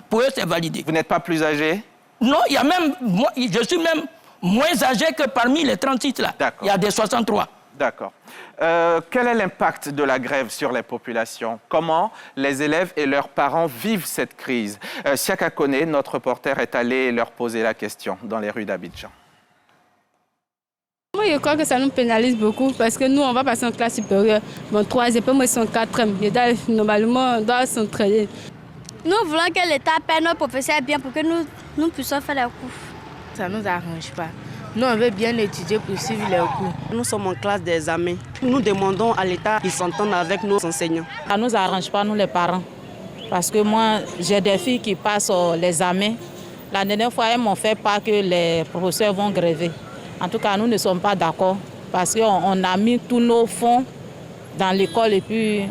Speaker 4: pour eux, c'est validé.
Speaker 1: Vous n'êtes pas plus âgé?
Speaker 4: Non, il y a même, je suis même moins âgé que parmi les 36 là.
Speaker 1: D'accord.
Speaker 4: Il y a des 63.
Speaker 1: D'accord. Quel est l'impact de la grève sur les populations? Comment les élèves et leurs parents vivent cette crise? Siaka Kone, notre reporter, est allé leur poser la question dans les rues d'Abidjan.
Speaker 9: Moi, je crois que ça nous pénalise beaucoup parce que nous, on va passer en classe supérieure. Bon, 3e, moi, ils sont 4e. Normalement, on doit s'entraîner.
Speaker 10: Nous voulons que l'État paie nos professeurs bien pour que nous puissions faire les cours.
Speaker 9: Ça ne nous arrange pas. Nous, on veut bien étudier pour suivre les cours.
Speaker 6: Nous sommes en classe d'examen. Nous demandons à l'État qu'ils s'entendent avec nos enseignants.
Speaker 11: Ça ne nous arrange pas, nous les parents. Parce que moi, j'ai des filles qui passent l'examen. La dernière fois, elles m'ont fait part que les professeurs vont gréver. En tout cas, nous ne sommes pas d'accord. Parce qu'on a mis tous nos fonds dans l'école et puis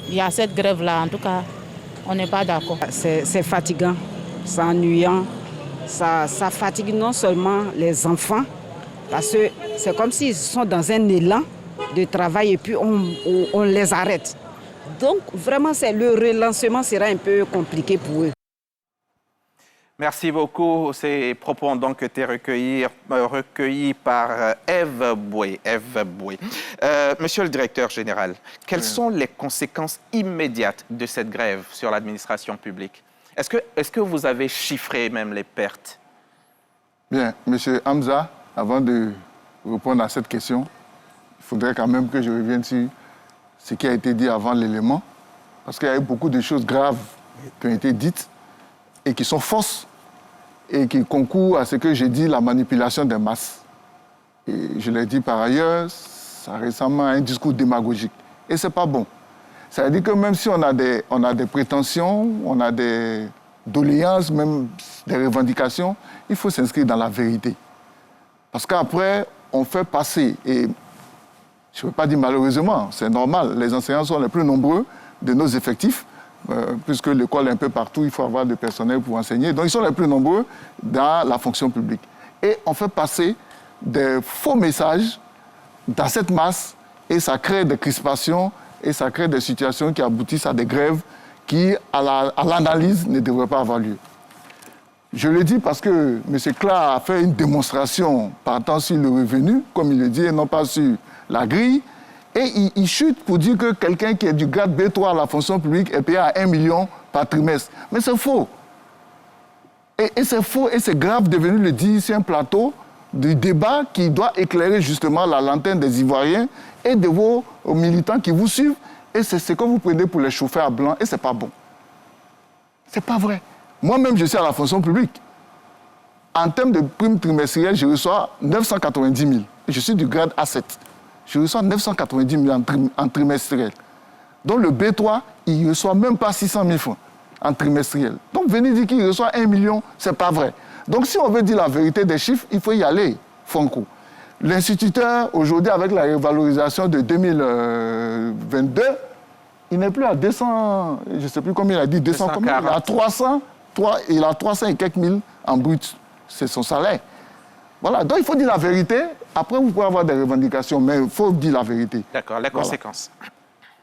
Speaker 11: il y a cette grève-là. En tout cas, on n'est pas d'accord.
Speaker 12: C'est fatigant, c'est ennuyant. Ça fatigue non seulement les enfants, parce que c'est comme s'ils sont dans un élan de travail et puis on les arrête. Donc vraiment, le relancement sera un peu compliqué pour eux.
Speaker 1: Merci beaucoup. Ces propos ont donc été recueillis par Ève Boué. Monsieur le directeur général, quelles sont les conséquences immédiates de cette grève sur l'administration publique? Est-ce que vous avez chiffré même les pertes?
Speaker 7: Bien, Monsieur Hamza, avant de répondre à cette question, il faudrait quand même que je revienne sur ce qui a été dit avant l'élément, parce qu'il y a eu beaucoup de choses graves qui ont été dites et qui sont fausses et qui concourent à ce que j'ai dit, la manipulation des masses. Et je l'ai dit par ailleurs, ça récemment un discours démagogique. Et ce n'est pas bon. Ça veut dire que même si on a des prétentions, on a des doléances, même des revendications, il faut s'inscrire dans la vérité. Parce qu'après, on fait passer, et je ne veux pas dire malheureusement, c'est normal, les enseignants sont les plus nombreux de nos effectifs, puisque l'école est un peu partout, il faut avoir du personnel pour enseigner. Donc ils sont les plus nombreux dans la fonction publique. Et on fait passer des faux messages dans cette masse et ça crée des crispations et ça crée des situations qui aboutissent à des grèves qui, à l'analyse, ne devraient pas avoir lieu. Je le dis parce que M. Kla a fait une démonstration partant sur le revenu, comme il le dit, et non pas sur la grille. Et il chute pour dire que quelqu'un qui est du grade B3 à la fonction publique est payé à 1 million par trimestre. Mais c'est faux. Et c'est faux et c'est grave de venir le dire sur un plateau du débat qui doit éclairer justement la lanterne des Ivoiriens et de vos militants qui vous suivent. Et c'est ce que vous prenez pour les chauffeurs blancs et c'est pas bon. C'est pas vrai. Moi-même, je suis à la fonction publique. En termes de primes trimestrielles, je reçois 990 000. Je suis du grade A7. Je reçois 990 000 en trimestriel. Donc le B3, il ne reçoit même pas 600 000 francs en trimestriel. Donc venez dire qu'il reçoit 1 million, ce n'est pas vrai. Donc si on veut dire la vérité des chiffres, il faut y aller, franco. L'instituteur, aujourd'hui, avec la revalorisation de 2022, il n'est plus à 200, je ne sais plus combien il a dit, 200 combien, il a 300, il a 300 et quelques mille en brut. C'est son salaire. Voilà, donc il faut dire la vérité. Après, vous pouvez avoir des revendications, mais il faut dire la vérité.
Speaker 1: D'accord, les conséquences.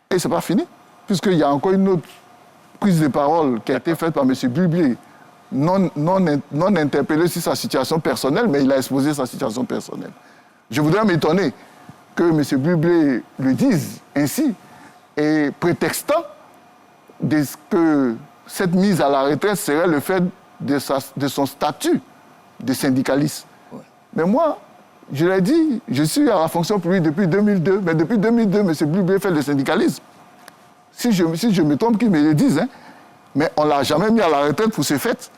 Speaker 7: Et ce n'est pas fini, puisqu'il y a encore une autre prise de parole qui a été faite par M. Bulblé, non interpellé sur sa situation personnelle, mais il a exposé sa situation personnelle. Je voudrais m'étonner que M. Bulblé le dise ainsi, et prétextant que cette mise à la retraite serait le fait de son statut de syndicaliste. Mais moi, je l'ai dit, je suis à la fonction publique depuis 2002, mais depuis 2002, M. Bulblé fait le syndicalisme. Si je me trompe, qu'ils me le disent, hein. Mais on ne l'a jamais mis à la retraite pour ce fait.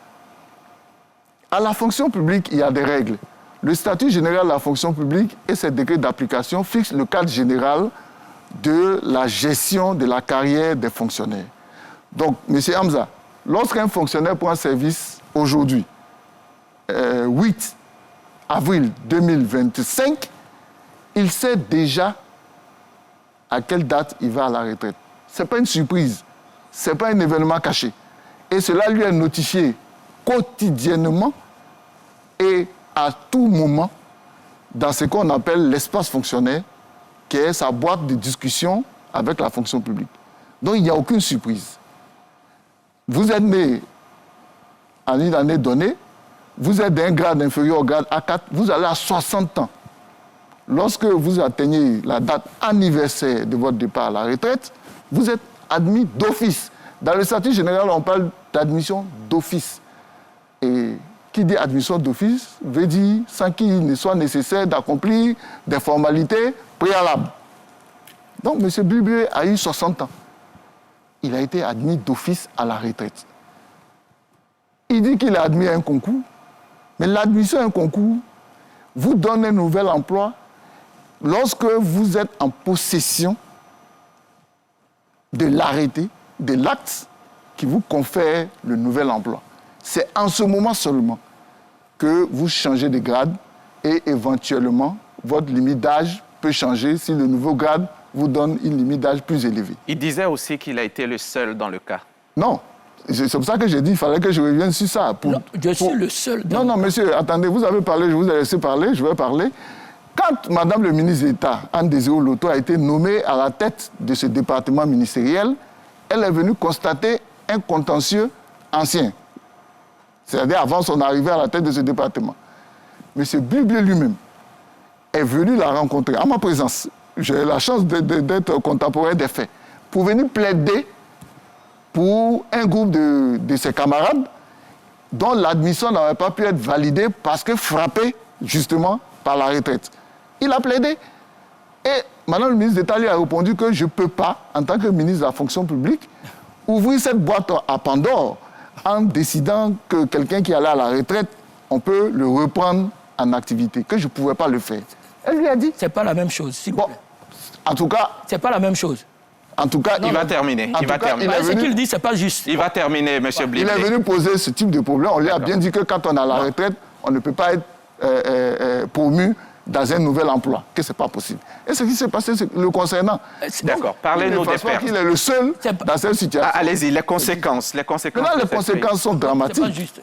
Speaker 7: À la fonction publique, il y a des règles. Le statut général de la fonction publique et ses décrets d'application fixent le cadre général de la gestion de la carrière des fonctionnaires. Donc, M. Hamza, lorsqu'un fonctionnaire prend service aujourd'hui, 8 avril 2025, il sait déjà à quelle date il va à la retraite. Ce n'est pas une surprise, ce n'est pas un événement caché. Et cela lui est notifié quotidiennement et à tout moment dans ce qu'on appelle l'espace fonctionnaire, qui est sa boîte de discussion avec la fonction publique. Donc il n'y a aucune surprise. Vous êtes né en une année donnée, vous êtes d'un grade inférieur au grade A4, vous allez à 60 ans. Lorsque vous atteignez la date anniversaire de votre départ à la retraite, vous êtes admis d'office. Dans le statut général, on parle d'admission d'office. Et qui dit admission d'office veut dire sans qu'il ne soit nécessaire d'accomplir des formalités préalables. Donc M. Bulblé a eu 60 ans. Il a été admis d'office à la retraite. Il dit qu'il a admis un concours, mais l'admission à un concours vous donne un nouvel emploi lorsque vous êtes en possession de l'arrêté, de l'acte qui vous confère le nouvel emploi. C'est en ce moment seulement que vous changez de grade et éventuellement, votre limite d'âge peut changer si le nouveau grade vous donne une limite d'âge plus élevée.
Speaker 1: Il disait aussi qu'il a été le seul dans le cas.
Speaker 7: Non, c'est pour ça que j'ai dit qu'il fallait que je revienne sur ça.
Speaker 4: Je suis le seul.
Speaker 7: Non, monsieur, attendez, vous avez parlé, je vous ai laissé parler, je vais parler. Quand Madame le ministre d'État, Anne Désiré Oloto, a été nommée à la tête de ce département ministériel, elle est venue constater un contentieux ancien. C'est-à-dire avant son arrivée à la tête de ce département. Monsieur Bliblier lui-même est venu la rencontrer en ma présence. J'ai eu la chance d'être contemporain des faits. Pour venir plaider pour un groupe de ses camarades dont l'admission n'avait pas pu être validée parce que frappé justement par la retraite. Il a plaidé. Et Madame le ministre d'État lui a répondu que je ne peux pas, en tant que ministre de la fonction publique, ouvrir cette boîte à Pandore en décidant que quelqu'un qui allait à la retraite, on peut le reprendre en activité, que je ne pouvais pas le faire. Elle lui a dit...
Speaker 4: C'est pas la même chose, s'il vous plaît.
Speaker 7: En tout cas...
Speaker 4: C'est pas la même chose.
Speaker 7: En tout cas...
Speaker 1: Il va terminer.
Speaker 4: Ce qu'il dit, c'est pas juste.
Speaker 1: Il va terminer, M. Bliblier.
Speaker 7: Il est venu poser ce type de problème. On lui a bien dit que quand on est à la retraite, on ne peut pas être promu dans un nouvel emploi, que ce n'est pas possible. Et ce qui s'est passé, c'est le concernant.
Speaker 1: D'accord, parlez-nous des pertes.
Speaker 7: Il est le seul dans cette situation.
Speaker 1: Allez-y, les conséquences.
Speaker 7: Là, les conséquences sont dramatiques.
Speaker 4: C'est pas juste.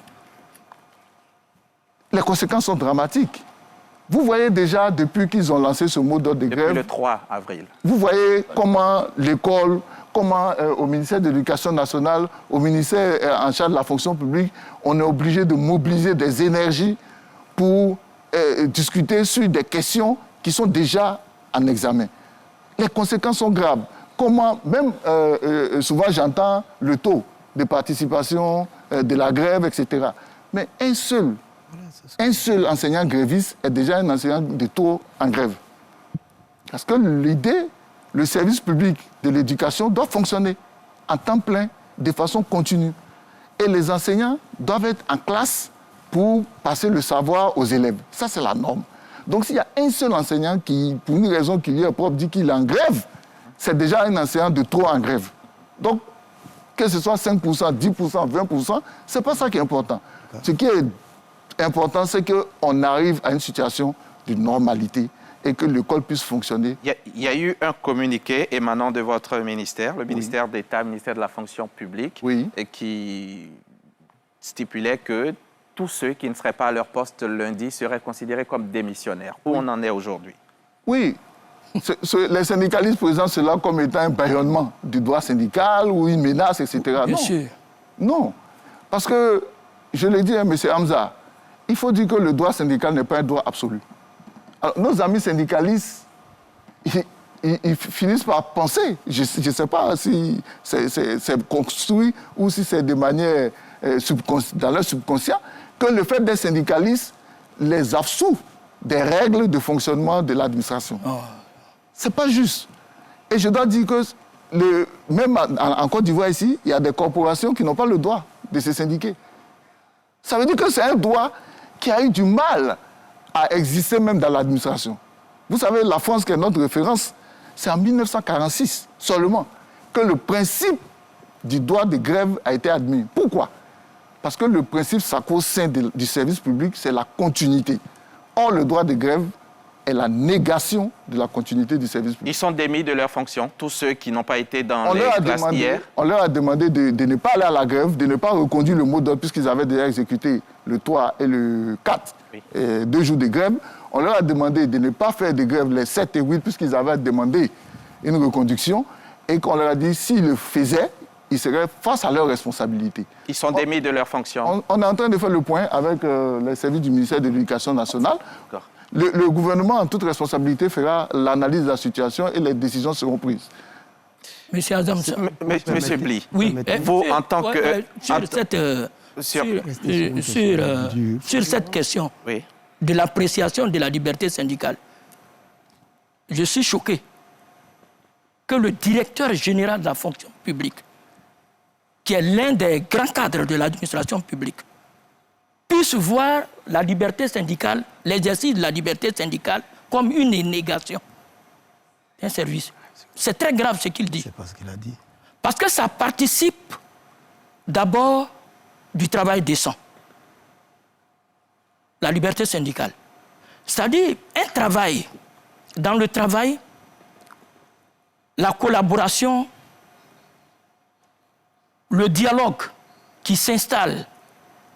Speaker 7: Les conséquences sont dramatiques. Vous voyez déjà, depuis qu'ils ont lancé ce mot d'ordre de grève...
Speaker 1: Depuis le 3 avril.
Speaker 7: Vous voyez comment l'école, comment au ministère de l'Éducation nationale, au ministère en charge de la fonction publique, on est obligé de mobiliser des énergies pour discuter sur des questions qui sont déjà en examen. Les conséquences sont graves. Comment, même souvent j'entends le taux de participation de la grève, etc. Mais un seul enseignant gréviste est déjà un enseignant de trop en grève. Parce que l'idée, le service public de l'éducation doit fonctionner en temps plein, de façon continue. Et les enseignants doivent être en classe pour passer le savoir aux élèves. Ça, c'est la norme. Donc, s'il y a un seul enseignant qui, pour une raison qui lui est propre, dit qu'il est en grève, c'est déjà un enseignant de trop en grève. Donc, que ce soit 5%, 10%, 20%, ce n'est pas ça qui est important. Ce qui est important, c'est qu'on arrive à une situation de normalité et que l'école puisse fonctionner.
Speaker 1: Il y a eu un communiqué émanant de votre ministère, le ministère d'État, le ministère de la fonction publique, et qui stipulait que tous ceux qui ne seraient pas à leur poste lundi seraient considérés comme démissionnaires. Où on en est aujourd'hui?
Speaker 7: Oui. Les syndicalistes présentent cela comme étant un bâillonnement du droit syndical ou une menace, etc.
Speaker 4: Bien sûr.
Speaker 7: Non. Parce que, je l'ai dit à M. Hamza, il faut dire que le droit syndical n'est pas un droit absolu. Alors, nos amis syndicalistes, ils finissent par penser, je ne sais pas si c'est construit ou si c'est de manière dans leur subconscient, que le fait d'être syndicaliste les absout des règles de fonctionnement de l'administration. Oh. Ce n'est pas juste. Et je dois dire que même en Côte d'Ivoire ici, il y a des corporations qui n'ont pas le droit de se syndiquer. Ça veut dire que c'est un droit qui a eu du mal à exister même dans l'administration. Vous savez, la France, qui est notre référence, c'est en 1946 seulement que le principe du droit de grève a été admis. Pourquoi? Parce que le principe sacro-saint du service public, c'est la continuité. Or, le droit de grève est la négation de la continuité du service public.
Speaker 1: Ils sont démis de leurs fonctions, tous ceux qui n'ont pas été dans les classes hier.
Speaker 7: On leur a demandé de ne pas aller à la grève, de ne pas reconduire le mot d'ordre, puisqu'ils avaient déjà exécuté le 3 et le 4, 2 jours de grève. On leur a demandé de ne pas faire de grève les 7 et 8, puisqu'ils avaient demandé une reconduction, et qu'on leur a dit, s'ils le faisaient, ils seraient face à leurs responsabilités.
Speaker 1: Ils sont démis de leurs fonctions.
Speaker 7: On est en train de faire le point avec les services du ministère de l'Éducation nationale. Le gouvernement, en toute responsabilité, fera l'analyse de la situation et les décisions seront prises.
Speaker 4: Monsieur Adam,
Speaker 1: Monsieur Bly,
Speaker 4: oui,
Speaker 1: vous, en tant que...
Speaker 4: Sur cette question de l'appréciation de la liberté syndicale, je suis choqué que le directeur général de la fonction publique, qui est l'un des grands cadres de l'administration publique, puisse voir la liberté syndicale, l'exercice de la liberté syndicale comme une négation d'un service. C'est très grave ce qu'il dit.
Speaker 3: C'est pas ce qu'il a dit.
Speaker 4: Parce que ça participe d'abord du travail décent. La liberté syndicale. C'est-à-dire un travail. Dans le travail, la collaboration, le dialogue qui s'installe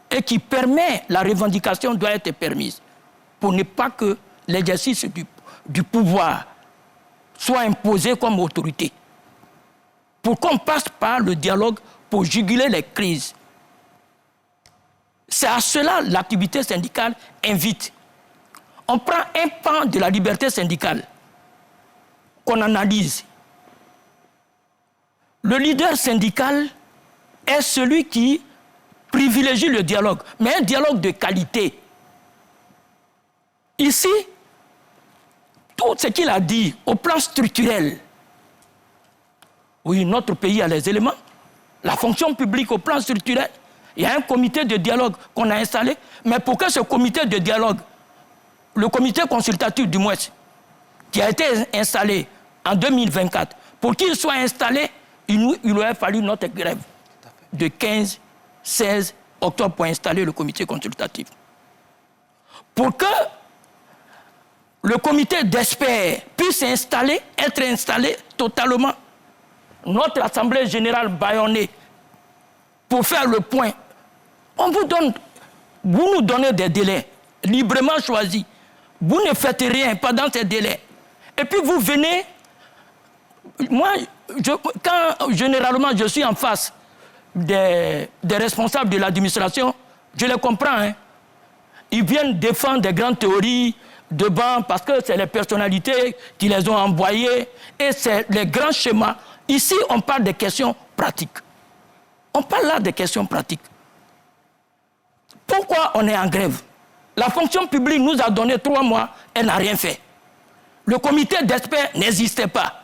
Speaker 4: et qui permet la revendication doit être permise pour ne pas que l'exercice du pouvoir soit imposé comme autorité. Pour qu'on passe par le dialogue pour juguler les crises. C'est à cela l'activité syndicale invite. On prend un pan de la liberté syndicale qu'on analyse. Le leader syndical est celui qui privilégie le dialogue, mais un dialogue de qualité. Ici, tout ce qu'il a dit au plan structurel, oui, notre pays a les éléments, la fonction publique au plan structurel, il y a un comité de dialogue qu'on a installé, mais pour que ce comité de dialogue, le comité consultatif du moins, qui a été installé en 2024, pour qu'il soit installé, il aurait fallu notre grève de 15-16 octobre pour installer le comité consultatif. Pour que le comité d'experts puisse être installé totalement, notre Assemblée générale bâillonnée, pour faire le point, vous nous donnez des délais librement choisis. Vous ne faites rien pendant ces délais. Et puis vous venez, moi, quand généralement je suis en face des responsables de l'administration, je les comprends. Hein. Ils viennent défendre des grandes théories de banc parce que c'est les personnalités qui les ont envoyées et c'est les grands schémas. Ici, on parle des questions pratiques. On parle là des questions pratiques. Pourquoi on est en grève? La fonction publique nous a donné 3 mois, elle n'a rien fait. Le comité d'experts n'existait pas.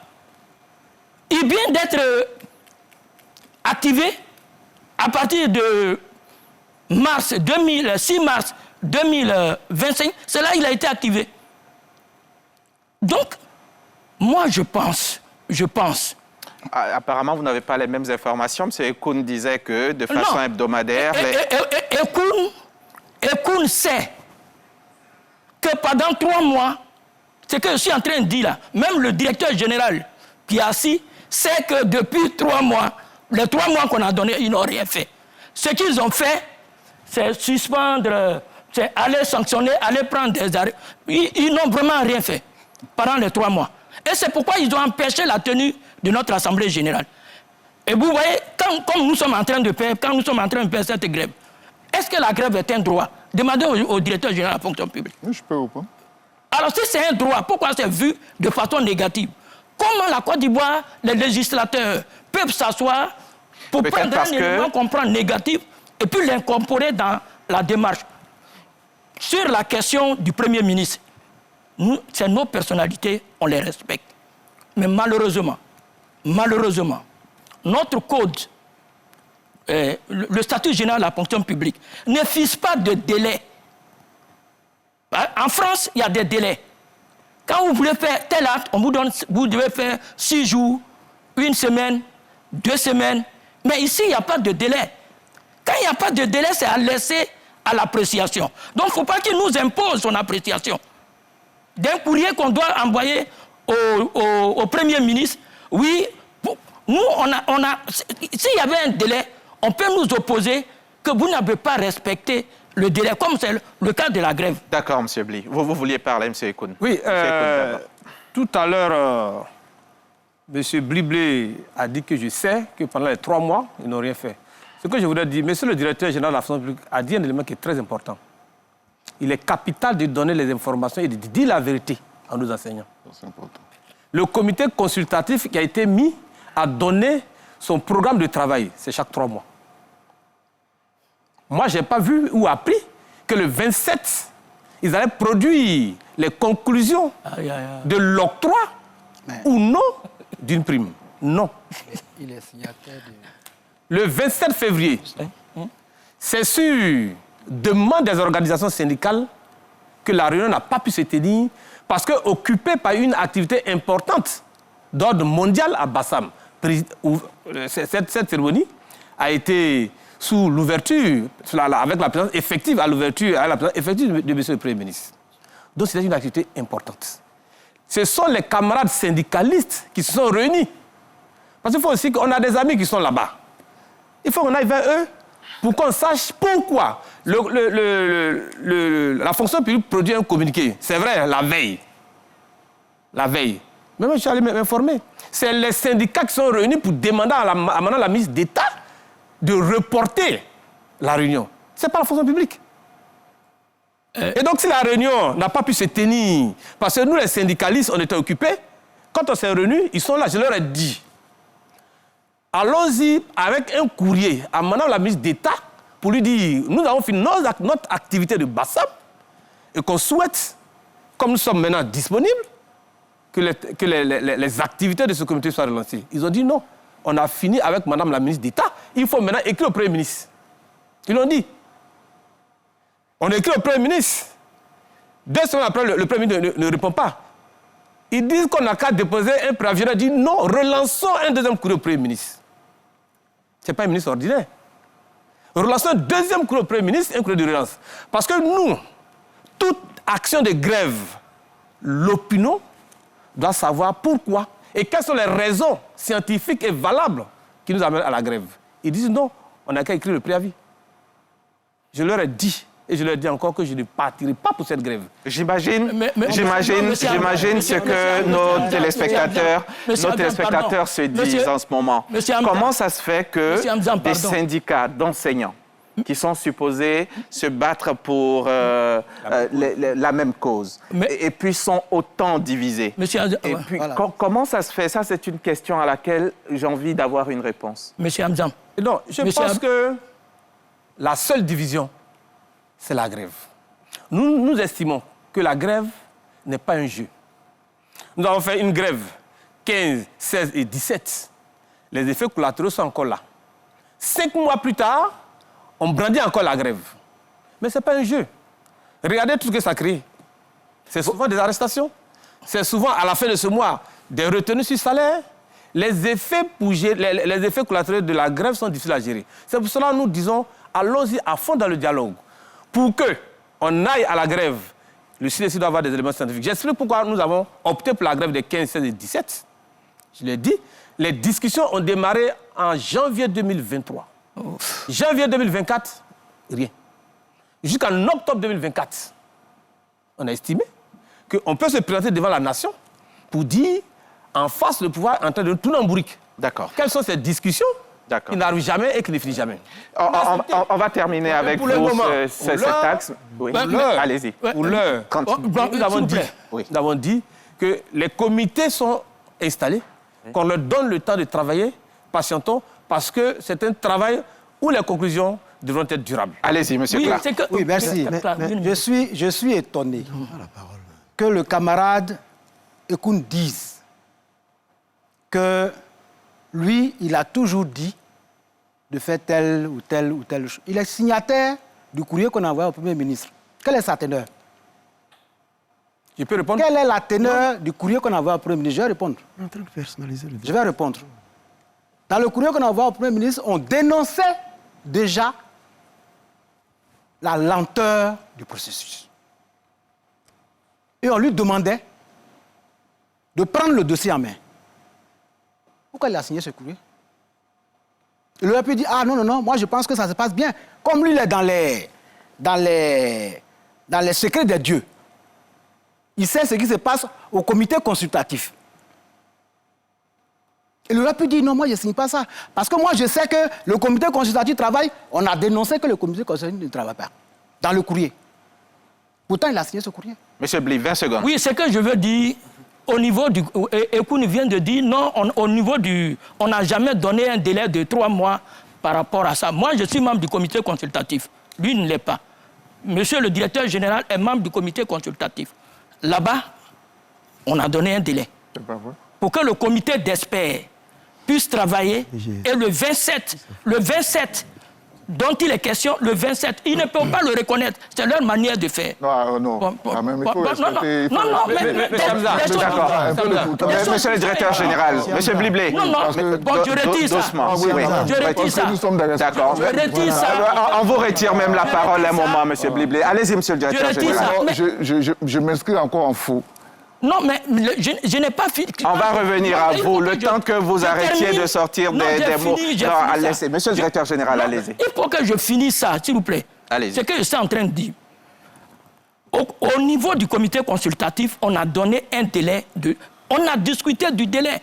Speaker 4: Il vient d'être activé à partir de 6 mars 2025. C'est là qu'il a été activé. Donc, moi je pense.
Speaker 1: Apparemment, vous n'avez pas les mêmes informations. M. Ekoun disait que de façon hebdomadaire...
Speaker 4: Ekoun sait que pendant 3 mois, ce que je suis en train de dire là, même le directeur général qui est assis, sait que depuis 3 mois, les 3 mois qu'on a donnés, ils n'ont rien fait. Ce qu'ils ont fait, c'est suspendre, c'est aller sanctionner, aller prendre des arrêts. Ils n'ont vraiment rien fait pendant les 3 mois. Et c'est pourquoi ils ont empêché la tenue de notre Assemblée générale. Et vous voyez, comme nous sommes en train de faire, quand nous sommes en train de faire cette grève, est-ce que la grève est un droit? Demandez au directeur général de la fonction publique.
Speaker 7: Oui, je peux ou pas.
Speaker 4: Alors si c'est un droit, pourquoi c'est vu de façon négative? Comment la Côte d'Ivoire, les législateurs peuvent s'asseoir pour prendre un élément qu'on prend négatif et puis l'incorporer dans la démarche? Sur la question du Premier ministre, c'est nos personnalités, on les respecte. Mais malheureusement, notre code, le statut général de la fonction publique, ne fixe pas de délai. En France, il y a des délais. Quand vous voulez faire tel acte, on vous donne, vous devez faire 6 jours, 1 semaine, 2 semaines. Mais ici, il n'y a pas de délai. Quand il n'y a pas de délai, c'est à laisser à l'appréciation. Donc, il ne faut pas qu'il nous impose son appréciation. D'un courrier qu'on doit envoyer au Premier ministre, oui, nous, s'il y avait un délai, on peut nous opposer que vous n'avez pas respecté le délai, comme c'est le cas de la grève.
Speaker 1: D'accord, M. Bly. Vous vouliez parler, M. Ekoun.
Speaker 8: Oui, tout à l'heure, M. Bly a dit que je sais que pendant les 3 mois, ils n'ont rien fait. Ce que je voudrais dire, M. le directeur général de la fonction publique a dit un élément qui est très important. Il est capital de donner les informations et de dire la vérité à nos enseignants.
Speaker 7: C'est important.
Speaker 8: Le comité consultatif qui a été mis a donné son programme de travail, c'est chaque 3 mois. Moi, je n'ai pas vu ou appris que le 27, ils allaient produire les conclusions de l'octroi ou non d'une prime. Non.
Speaker 2: Il est signataire de...
Speaker 8: Le 27 février, c'est sur demande des organisations syndicales que la réunion n'a pas pu se tenir parce qu'occupée par une activité importante d'ordre mondial à Bassam. Cette cérémonie a été sous l'ouverture, avec la présence effective à l'ouverture, à la présence effective de M. le Premier ministre. Donc c'était une activité importante. Ce sont les camarades syndicalistes qui se sont réunis. Parce qu'il faut aussi qu'on a des amis qui sont là-bas. Il faut qu'on aille vers eux pour qu'on sache pourquoi la fonction publique produit un communiqué. C'est vrai, la veille. La veille. Mais moi, je suis allé m'informer. C'est les syndicats qui sont réunis pour demander à Madame la ministre d'État de reporter la réunion. Ce n'est pas la fonction publique. Et donc, si la réunion n'a pas pu se tenir, parce que nous, les syndicalistes, on était occupés, quand on s'est réunis, ils sont là, je leur ai dit, allons-y avec un courrier à Madame la ministre d'État pour lui dire, nous avons fini notre activité de Bassam et qu'on souhaite, comme nous sommes maintenant disponibles, que les activités de ce comité soient relancées. Ils ont dit non, on a fini avec Madame la ministre d'État, il faut maintenant écrire au Premier ministre. Ils l'ont dit. On écrit au Premier ministre. 2 semaines après, le Premier ministre ne répond pas. Ils disent qu'on n'a qu'à déposer un préavis. On dit non, relançons un deuxième courrier au Premier ministre. Ce n'est pas un ministre ordinaire. Relançons un deuxième courrier au Premier ministre, un courrier de relance. Parce que nous, toute action de grève, l'opinion doit savoir pourquoi et quelles sont les raisons scientifiques et valables qui nous amènent à la grève. Ils disent non, on n'a qu'à écrire le préavis. Je leur ai dit, et je leur dis encore que je ne partirai pas pour cette grève.
Speaker 1: J'imagine ce que nos téléspectateurs se disent en ce moment. Comment ça se fait que des syndicats d'enseignants qui sont supposés se battre pour la même cause et puis sont autant divisés? Et puis, comment ça se fait? Ça, c'est une question à laquelle j'ai envie d'avoir une réponse.
Speaker 4: Monsieur Hamzam.
Speaker 8: Non, je pense que la seule division, c'est la grève. Nous estimons que la grève n'est pas un jeu. Nous avons fait une grève 15, 16 et 17. Les effets collatéraux sont encore là. 5 mois plus tard, on brandit encore la grève. Mais ce n'est pas un jeu. Regardez tout ce que ça crée. C'est souvent des arrestations. C'est souvent, à la fin de ce mois, des retenues sur salaire. Les effets collatéraux de la grève sont difficiles à gérer. C'est pour cela que nous disons, allons-y à fond dans le dialogue. Pour qu'on aille à la grève, le CNSI doit avoir des éléments scientifiques. J'explique pourquoi nous avons opté pour la grève des 15, 16 et 17. Je l'ai dit, les discussions ont démarré en janvier 2023. Janvier 2024, rien. Jusqu'en octobre 2024, on a estimé qu'on peut se présenter devant la nation pour dire en face le pouvoir en train de tourner en bourrique.
Speaker 1: D'accord.
Speaker 8: Quelles sont ces discussions qui n'arrivent jamais et qui ne finissent jamais?
Speaker 1: On va terminer avec vous cet axe. Oui. Allez-y.
Speaker 8: Nous avons dit que les comités sont installés, qu'on leur donne le temps de travailler, patientons, parce que c'est un travail où les conclusions devront être durables.
Speaker 1: Allez-y, monsieur Clark.
Speaker 2: Oui, merci. Je suis étonné que le camarade Ekoun dise que lui, il a toujours dit de faire telle ou telle ou telle chose. Il est signataire du courrier qu'on a envoyé au Premier ministre. Quelle est sa teneur?
Speaker 8: Je peux répondre?
Speaker 2: Quelle est la teneur du courrier qu'on a envoyé au Premier ministre? Je vais répondre.
Speaker 3: En train de personnaliser le
Speaker 2: Je vais répondre. Dans le courrier qu'on a envoyé au Premier ministre, on dénonçait déjà la lenteur du processus. Et on lui demandait de prendre le dossier en main. Pourquoi il a signé ce courrier? Il aurait pu dire, ah non, moi je pense que ça se passe bien. Comme lui, il est dans les secrets des dieux. Il sait ce qui se passe au comité consultatif. Il aurait pu dire, non, moi je ne signe pas ça. Parce que moi je sais que le comité consultatif travaille, on a dénoncé que le comité consultatif ne travaille pas. Dans le courrier. Pourtant, il a signé ce courrier.
Speaker 1: Monsieur Bly, 20 secondes.
Speaker 4: Oui, c'est que je veux dire, au niveau du... Ekoun vient de dire, non, au niveau du... On n'a jamais donné un délai de 3 mois par rapport à ça. Moi, je suis membre du comité consultatif. Lui ne l'est pas. Monsieur le directeur général est membre du comité consultatif. Là-bas, on a donné un délai.
Speaker 7: C'est pas vrai.
Speaker 4: Pour que le comité d'experts puisse travailler. Et le 27 dont il est question, le 27, ils ne peuvent pas le reconnaître. C'est leur manière de faire.
Speaker 7: Non.
Speaker 1: Monsieur le directeur général, monsieur Bliblé.
Speaker 4: Non, je retire ça. Je retire ça.
Speaker 1: D'accord.
Speaker 4: Je retire ça.
Speaker 1: On vous retire même la parole un moment, monsieur Bliblé. Allez-y, monsieur le directeur général.
Speaker 7: Je m'inscris encore en faux.
Speaker 4: Non, mais je n'ai pas fini.
Speaker 1: On va revenir à vous, le temps que vous arrêtiez de sortir des mots. Non, laissez. Monsieur le directeur général, allez-y.
Speaker 4: Il faut que je finisse ça, s'il vous plaît.
Speaker 1: Allez-y.
Speaker 4: Ce que je suis en train de dire. Au niveau du comité consultatif, on a donné un délai de... On a discuté du délai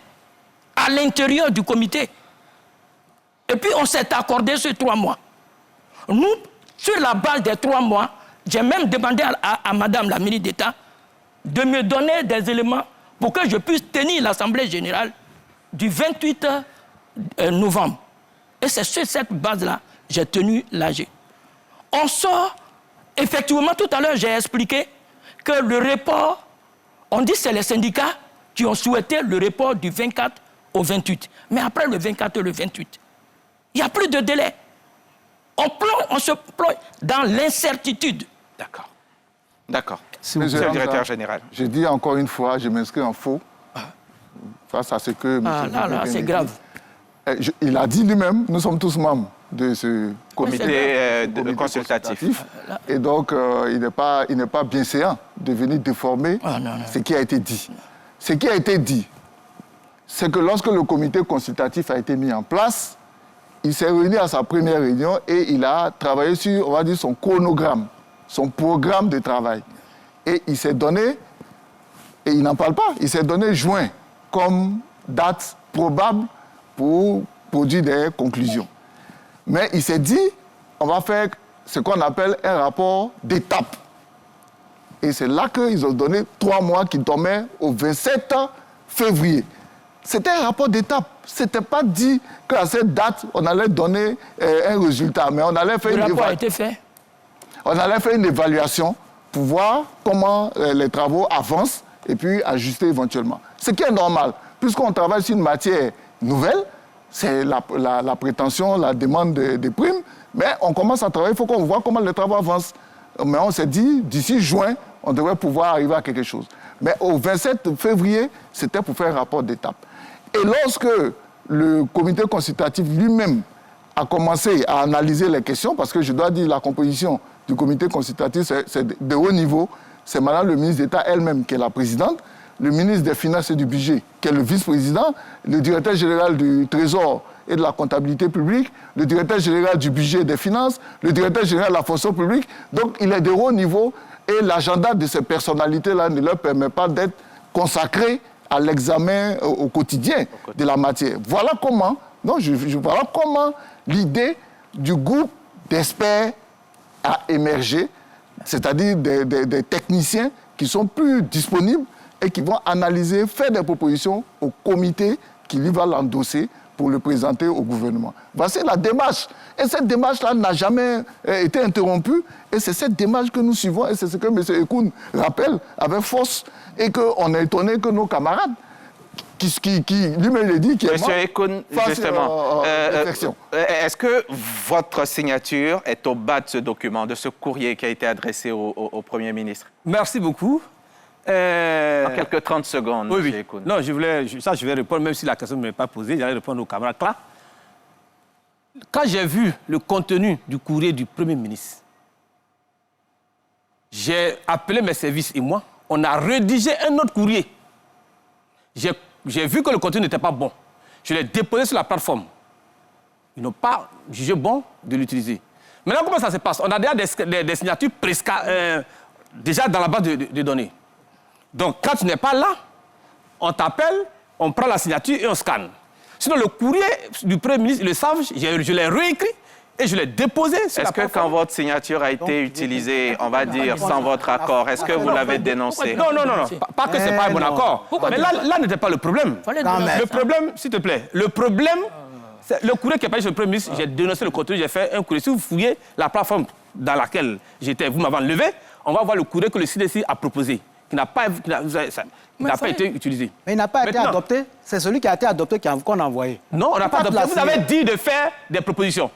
Speaker 4: à l'intérieur du comité. Et puis, on s'est accordé sur 3 mois. Nous, sur la base des 3 mois, j'ai même demandé à Madame la ministre d'État de me donner des éléments pour que je puisse tenir l'Assemblée générale du 28 novembre. Et c'est sur cette base-là que j'ai tenu l'AG. On sort, effectivement, tout à l'heure, j'ai expliqué que le report, on dit que c'est les syndicats qui ont souhaité le report du 24 au 28. Mais après le 24 et le 28, il n'y a plus de délai. On se plonge dans l'incertitude.
Speaker 1: D'accord. Monsieur le directeur général.
Speaker 7: Je dis encore une fois, je m'inscris en faux face à ce que...
Speaker 4: Là, c'est grave.
Speaker 7: Il a dit lui-même, nous sommes tous membres de ce
Speaker 1: comité consultatif.
Speaker 7: Et donc, il n'est pas bienséant de venir déformer ce qui a été dit. Ce qui a été dit, c'est que lorsque le comité consultatif a été mis en place, il s'est réuni à sa première réunion et il a travaillé sur, on va dire, son chronogramme, son programme de travail. Et il s'est donné, et il n'en parle pas, il s'est donné juin comme date probable pour produire des conclusions. Mais il s'est dit, on va faire ce qu'on appelle un rapport d'étape. Et c'est là qu'ils ont donné 3 mois qui tombaient au 27 février. C'était un rapport d'étape. Ce n'était pas dit qu'à cette date, on allait donner un résultat, mais on allait faire on allait faire une évaluation pour voir comment les travaux avancent et puis ajuster éventuellement. Ce qui est normal, puisqu'on travaille sur une matière nouvelle, c'est la prétention, la demande des primes, mais on commence à travailler, il faut qu'on voit comment les travaux avancent. Mais on s'est dit, d'ici juin, on devrait pouvoir arriver à quelque chose. Mais au 27 février, c'était pour faire un rapport d'étape. Et lorsque le comité consultatif lui-même a commencé à analyser les questions, parce que je dois dire la composition du comité consultatif, c'est de haut niveau, c'est Madame le ministre d'État elle-même qui est la présidente, le ministre des Finances et du Budget qui est le vice-président, le directeur général du Trésor et de la comptabilité publique, le directeur général du budget et des finances, le directeur général de la fonction publique. Donc il est de haut niveau et l'agenda de ces personnalités-là ne leur permet pas d'être consacrés à l'examen au quotidien de la matière. Voilà comment, voilà comment l'idée du groupe d'experts a émergé, c'est-à-dire des techniciens qui sont plus disponibles et qui vont analyser, faire des propositions au comité qui lui va l'endosser pour le présenter au gouvernement. Voici la démarche. Et cette démarche-là n'a jamais été interrompue. Et c'est cette démarche que nous suivons. Et c'est ce que M. Ekoun rappelle avec force. Et qu'on est étonné que nos camarades, qui lui-même le dit, qui est
Speaker 1: M. Ekoun, justement, est-ce que votre signature est au bas de ce document, de ce courrier qui a été adressé au Premier ministre?
Speaker 8: Merci beaucoup.
Speaker 1: En quelques 30 secondes,
Speaker 8: oui.
Speaker 1: M. Ekoun.
Speaker 8: Non, je vais répondre, même si la question ne m'est pas posée, j'allais répondre aux camarades. Là, quand j'ai vu le contenu du courrier du Premier ministre, j'ai appelé mes services et moi, on a rédigé un autre courrier. J'ai vu que le contenu n'était pas bon. Je l'ai déposé sur la plateforme. Ils n'ont pas jugé bon de l'utiliser. Maintenant, comment ça se passe? On a déjà des signatures déjà dans la base de données. Donc, quand tu n'es pas là, on t'appelle, on prend la signature et on scanne. Sinon, le courrier du Premier ministre, ils le savent, je l'ai réécrit et je l'ai déposé sur la plateforme.
Speaker 1: Est-ce que quand votre signature a été utilisée, on va dire, sans votre accord, est-ce que vous l'avez dénoncé?
Speaker 8: Non. Pas que ce n'est pas un bon accord. Mais là n'était pas le problème. Le problème, s'il te plaît, le problème, c'est le courrier qui est passé sur le Premier ministre, j'ai dénoncé le contenu, j'ai fait un courrier. Si vous fouillez la plateforme dans laquelle j'étais, vous m'avez enlevé, on va voir le courrier que le CDC a proposé, qui n'a pas été utilisé.
Speaker 2: Mais il n'a pas été adopté. C'est celui qui a été adopté qu'on a envoyé.
Speaker 8: Non, on n'a pas adopté. Vous avez dit de faire des propositions.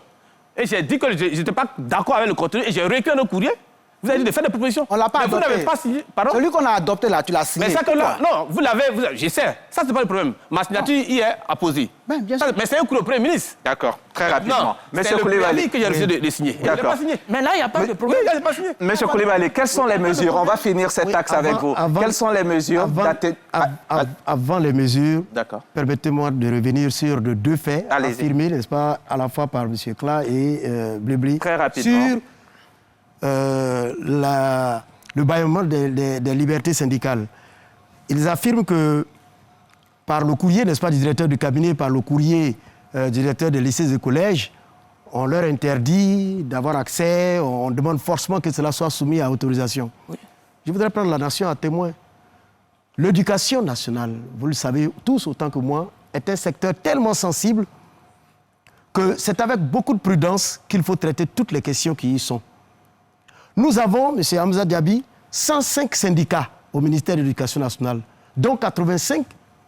Speaker 8: Et j'ai dit que je n'étais pas d'accord avec le contenu et j'ai réécrit un courrier. Vous avez dit de faire des propositions.
Speaker 2: On ne l'a pas adopté.
Speaker 8: Vous n'avez pas signé. Pardon?
Speaker 2: Celui qu'on a adopté là, tu l'as signé.
Speaker 8: Mais ça que là, non, vous l'avez, je sais. Ça, c'est pas le problème. Ma signature y est apposée.
Speaker 2: Ben, bien sûr.
Speaker 8: Mais c'est un courrier au Premier ministre.
Speaker 1: D'accord, très rapidement.
Speaker 8: Non, c'est le préavis que j'ai refusé de signer. Il n'a pas signé.
Speaker 6: Mais là, il n'y a pas de problème.
Speaker 8: Oui, il n'a pas signé.
Speaker 1: Monsieur Koulibaly, quelles sont les mesures? On va finir cet axe avec vous. Quelles sont les mesures
Speaker 3: avant les mesures,
Speaker 1: D'accord.
Speaker 3: permettez-moi de revenir sur de deux faits affirmés, n'est-ce pas, à la fois par M. Kla et Blibli.
Speaker 1: Très rapidement.
Speaker 3: Sur le bâillement des libertés syndicales. Ils affirment que par le courrier, n'est-ce pas, du directeur du cabinet, par le courrier du directeur des lycées et collèges, on leur interdit d'avoir accès, on demande forcément que cela soit soumis à autorisation. Oui. Je voudrais prendre la nation à témoin. L'éducation nationale, vous le savez tous autant que moi, est un secteur tellement sensible que c'est avec beaucoup de prudence qu'il faut traiter toutes les questions qui y sont. Nous avons, M. Hamza Diaby, 105 syndicats au ministère de l'Éducation nationale, dont 85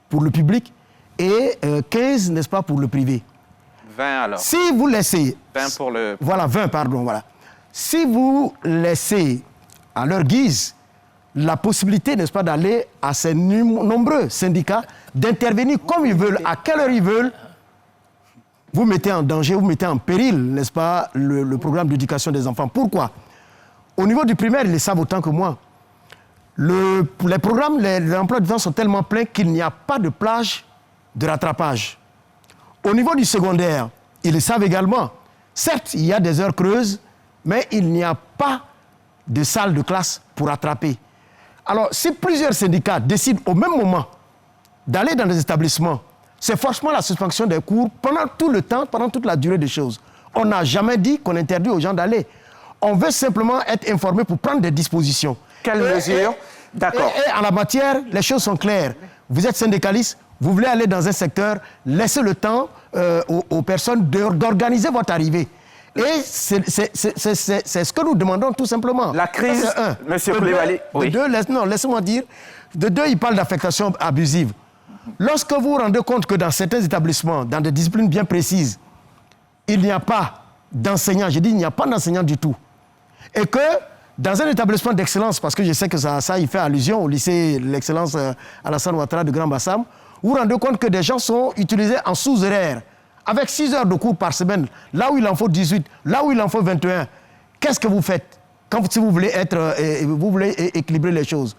Speaker 3: pour le public et 15, n'est-ce pas, pour le privé.
Speaker 1: 20 alors.
Speaker 3: Si vous laissez...
Speaker 1: 20 pour le...
Speaker 3: Voilà, 20, pardon, voilà. Si vous laissez à leur guise la possibilité, n'est-ce pas, d'aller à ces nombreux syndicats, d'intervenir comme ils veulent, à quelle heure ils veulent, vous mettez en danger, vous mettez en péril, n'est-ce pas, le programme d'éducation des enfants. Pourquoi ? Au niveau du primaire, ils le savent autant que moi. Les programmes, les emplois du temps sont tellement pleins qu'il n'y a pas de plage de rattrapage. Au niveau du secondaire, ils le savent également. Certes, il y a des heures creuses, mais il n'y a pas de salle de classe pour rattraper. Alors, si plusieurs syndicats décident au même moment d'aller dans des établissements, c'est forcément la suspension des cours pendant tout le temps, pendant toute la durée des choses. On n'a jamais dit qu'on interdit aux gens d'aller. On veut simplement être informé pour prendre des dispositions.
Speaker 1: Quelles mesures? D'accord.
Speaker 3: Et en la matière, les choses sont claires. Vous êtes syndicaliste, vous voulez aller dans un secteur, laissez le temps aux personnes d'organiser votre arrivée. Et c'est ce que nous demandons tout simplement.
Speaker 1: La crise, M. Koulibaly.
Speaker 3: Oui. Laissez-moi dire. De deux, il parle d'affectation abusive. Lorsque vous vous rendez compte que dans certains établissements, dans des disciplines bien précises, il n'y a pas d'enseignants, je dis il n'y a pas d'enseignants du tout. Et que dans un établissement d'excellence, parce que je sais que ça il fait allusion au lycée de l'excellence Alassane Ouattara de Grand Bassam, vous vous rendez compte que des gens sont utilisés en sous-horaire, avec 6 heures de cours par semaine, là où il en faut 18, là où il en faut 21. Qu'est-ce que vous faites si vous voulez vous voulez équilibrer les choses?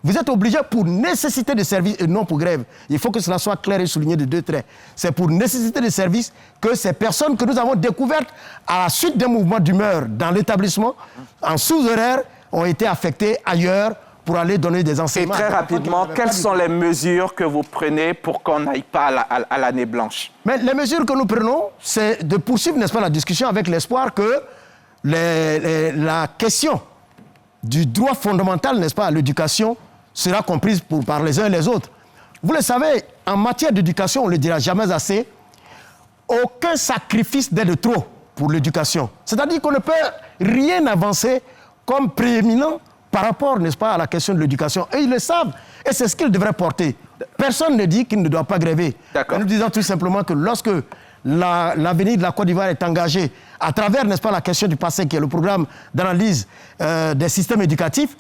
Speaker 3: Vous êtes obligé pour nécessité de service et non pour grève. Il faut que cela soit clair et souligné de deux traits. C'est pour nécessité de service que ces personnes que nous avons découvertes à la suite d'un mouvement d'humeur dans l'établissement, en sous-horaire, ont été affectées ailleurs pour aller donner des enseignements.
Speaker 1: Et très rapidement, quelles sont les mesures que vous prenez pour qu'on n'aille pas à l'année blanche?
Speaker 3: Mais les mesures que nous prenons, c'est de poursuivre, n'est-ce pas, la discussion avec l'espoir que la question du droit fondamental, n'est-ce pas, à l'éducation sera comprise par les uns et les autres. Vous le savez, en matière d'éducation, on ne le dira jamais assez, aucun sacrifice n'est de trop pour l'éducation. C'est-à-dire qu'on ne peut rien avancer comme prééminent par rapport, n'est-ce pas, à la question de l'éducation. Et ils le savent, et c'est ce qu'ils devraient porter. Personne ne dit qu'il ne doit pas gréver. Nous disons tout simplement que lorsque l'avenir de la Côte d'Ivoire est engagé à travers, n'est-ce pas, la question du passé, qui est le programme d'analyse des systèmes éducatifs,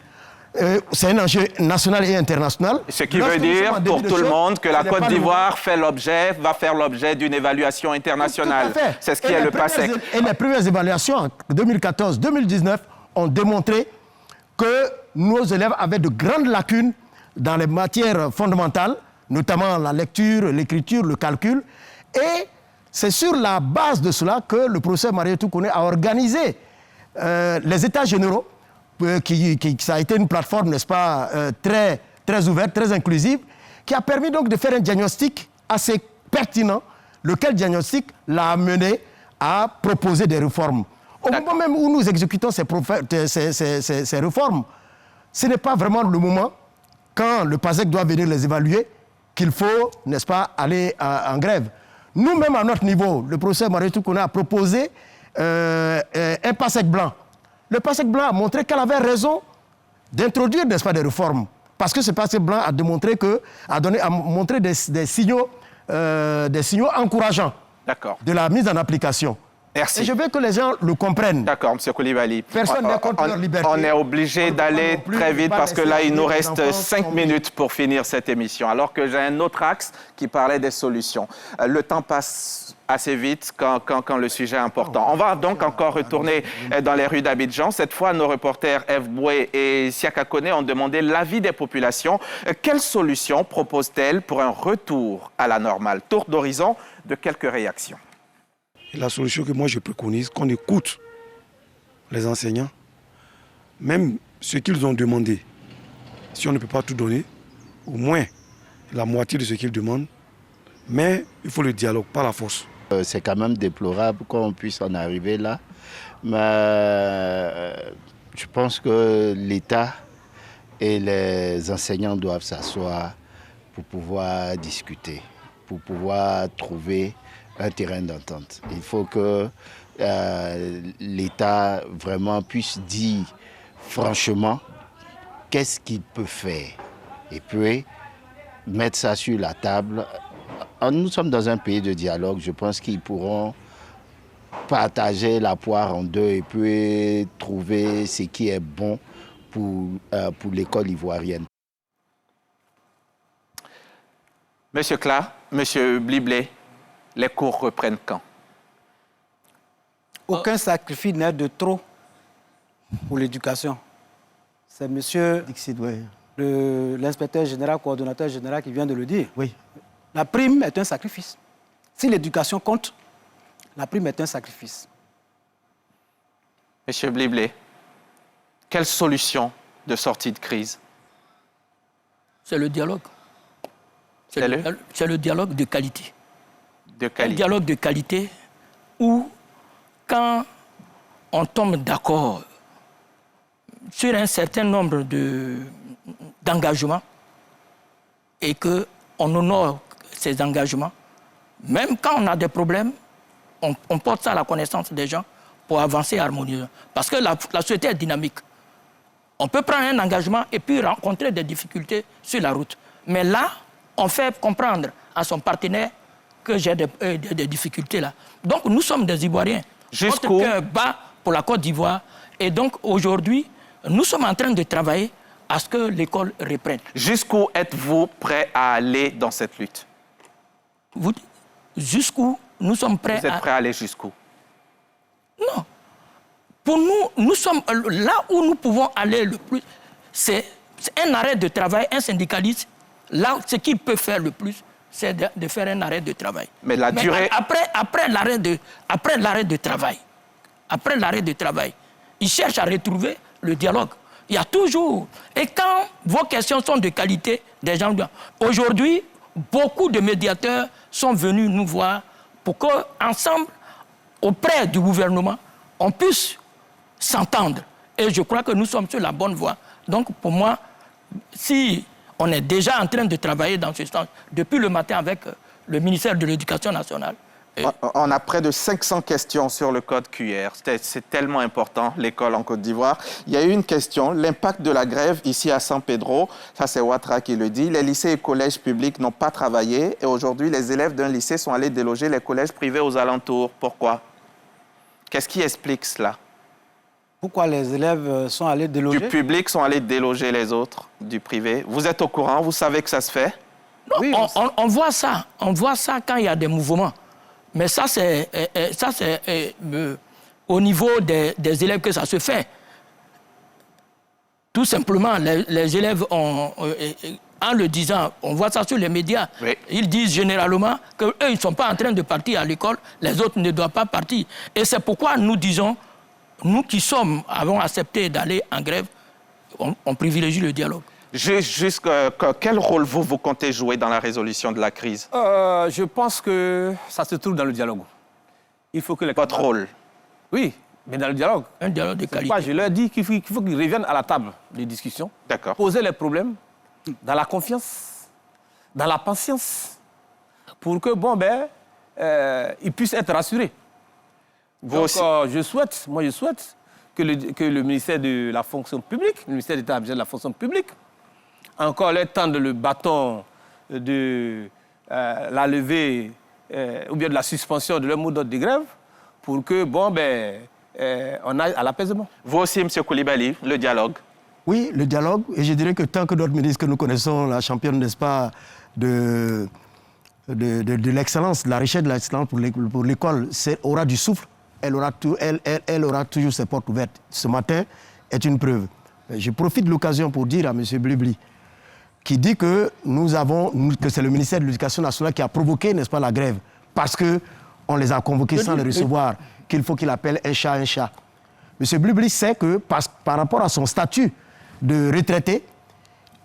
Speaker 3: c'est un enjeu national et international.
Speaker 1: Ce qui veut dire pour tout le monde que la Côte d'Ivoire va faire l'objet d'une évaluation internationale. C'est ce qui est le passé.
Speaker 3: Et les premières évaluations en 2014-2019 ont démontré que nos élèves avaient de grandes lacunes dans les matières fondamentales, notamment la lecture, l'écriture, le calcul. Et c'est sur la base de cela que le professeur Marietou Kone a organisé les États généraux, ça a été une plateforme, n'est-ce pas, très, très ouverte, très inclusive, qui a permis donc de faire un diagnostic assez pertinent, lequel diagnostic l'a amené à proposer des réformes. Au moment même où nous exécutons ces réformes, ce n'est pas vraiment le moment, quand le PASEC doit venir les évaluer, qu'il faut, n'est-ce pas, aller en grève. Nous-mêmes, à notre niveau, le professeur Marietou Kone a proposé un PASEC blanc. Le PASEC blanc a montré qu'elle avait raison d'introduire, n'est-ce pas, des réformes. Parce que ce PASEC blanc a montré des signaux encourageants de la mise en application.
Speaker 1: Merci.
Speaker 3: Et je veux que les gens le comprennent.
Speaker 1: D'accord, M. Koulibaly.
Speaker 3: Personne n'est contre leur liberté.
Speaker 1: On est obligé d'aller très vite parce que là, il nous reste 5 minutes pour finir cette émission. Alors que j'ai un autre axe qui parlait des solutions. Le temps passe assez vite quand le sujet est important. On va donc encore retourner dans les rues d'Abidjan. Cette fois, nos reporters Eve Boué et Siaka Kone ont demandé l'avis des populations. Quelles solutions proposent-elles pour un retour à la normale? Tour d'horizon de quelques réactions.
Speaker 13: La solution que moi je préconise, qu'on écoute les enseignants, même ce qu'ils ont demandé. Si on ne peut pas tout donner, au moins la moitié de ce qu'ils demandent, mais il faut le dialogue, pas la force.
Speaker 14: C'est quand même déplorable qu'on puisse en arriver là, mais je pense que l'État et les enseignants doivent s'asseoir pour pouvoir discuter, pour pouvoir trouver un terrain d'entente. Il faut que l'État vraiment puisse dire franchement qu'est-ce qu'il peut faire et puis mettre ça sur la table. Nous sommes dans un pays de dialogue, je pense qu'ils pourront partager la poire en deux et puis trouver ce qui est bon pour l'école ivoirienne.
Speaker 1: Monsieur Kla, Monsieur Bliblé, les cours reprennent quand?
Speaker 2: Aucun sacrifice n'est de trop pour l'éducation. C'est monsieur l'inspecteur général, coordonnateur général qui vient de le dire.
Speaker 3: Oui.
Speaker 2: La prime est un sacrifice. Si l'éducation compte, la prime est un sacrifice.
Speaker 1: Monsieur Bliblé, quelle solution de sortie de crise?
Speaker 4: C'est le dialogue. C'est le dialogue de qualité. Un dialogue de qualité où, quand on tombe d'accord sur un certain nombre d'engagements et qu'on honore ces engagements, même quand on a des problèmes, on porte ça à la connaissance des gens pour avancer harmonieusement. Parce que la société est dynamique. On peut prendre un engagement et puis rencontrer des difficultés sur la route. Mais là, on fait comprendre à son partenaire que j'ai des difficultés là. Donc nous sommes des Ivoiriens. Notre cœur bat pour la Côte d'Ivoire. Et donc aujourd'hui, nous sommes en train de travailler à ce que l'école reprenne.
Speaker 1: Jusqu'où êtes-vous prêt à aller dans cette lutte?
Speaker 4: Jusqu'où nous sommes prêts à...
Speaker 1: Vous êtes prêt à aller jusqu'où?
Speaker 4: Non. Pour nous, nous sommes là où nous pouvons aller le plus. C'est un arrêt de travail, un syndicaliste. Là, ce qu'il peut faire le plus, c'est de faire un arrêt de travail.
Speaker 1: Mais la durée...
Speaker 4: Après l'arrêt de travail, il cherche à retrouver le dialogue. Il y a toujours... Et quand vos questions sont de qualité, des gens... Aujourd'hui, beaucoup de médiateurs sont venus nous voir pour qu'ensemble, auprès du gouvernement, on puisse s'entendre. Et je crois que nous sommes sur la bonne voie. Donc, pour moi, si... On est déjà en train de travailler dans ce sens depuis le matin avec le ministère de l'Éducation nationale.
Speaker 1: On a près de 500 questions sur le code QR. C'est tellement important, l'école en Côte d'Ivoire. Il y a eu une question, l'impact de la grève ici à San Pedro. Ça, c'est Ouattara qui le dit. Les lycées et collèges publics n'ont pas travaillé. Et aujourd'hui, les élèves d'un lycée sont allés déloger les collèges privés aux alentours. Pourquoi? Qu'est-ce qui explique cela?
Speaker 2: Pourquoi les élèves sont allés déloger?
Speaker 1: Du public sont allés déloger les autres, du privé. Vous êtes au courant? Vous savez que ça se fait?
Speaker 4: Non, oui, on voit ça. On voit ça quand il y a des mouvements. Mais ça, c'est au niveau des élèves que ça se fait. Tout simplement, les élèves, en le disant, on voit ça sur les médias, oui. Ils disent généralement qu'eux, ils ne sont pas en train de partir à l'école, les autres ne doivent pas partir. Et c'est pourquoi nous disons, nous qui avons accepté d'aller en grève, on privilégie le dialogue.
Speaker 1: Quel rôle vous comptez jouer dans la résolution de la crise?
Speaker 8: Je pense que ça se trouve dans le dialogue. Il faut que
Speaker 1: Votre rôle?
Speaker 8: Oui, mais dans le dialogue.
Speaker 4: Un dialogue de qualité.
Speaker 8: Je leur dis qu'il faut qu'ils reviennent à la table des discussions.
Speaker 1: D'accord.
Speaker 8: Poser les problèmes dans la confiance, dans la patience, pour que, ils puissent être rassurés. Donc, je souhaite que le ministère de la fonction publique, le ministère d'État de la fonction publique, encore leur tendre le bâton de la levée ou bien de la suspension de leur mot d'ordre de grève pour que, on aille à l'apaisement.
Speaker 1: Vous aussi, M. Coulibaly, le dialogue.
Speaker 3: Oui, le dialogue. Et je dirais que tant que notre ministre que nous connaissons, la championne, n'est-ce pas, de l'excellence, de la richesse de l'excellence pour l'école, aura du souffle, elle aura toujours ses portes ouvertes. Ce matin est une preuve. Je profite de l'occasion pour dire à M. Blibli, qui dit que c'est le ministère de l'Éducation nationale qui a provoqué, n'est-ce pas, la grève, parce qu'on les a convoqués sans les recevoir, qu'il faut qu'il appelle un chat un chat. M. Blibli sait que par rapport à son statut de retraité,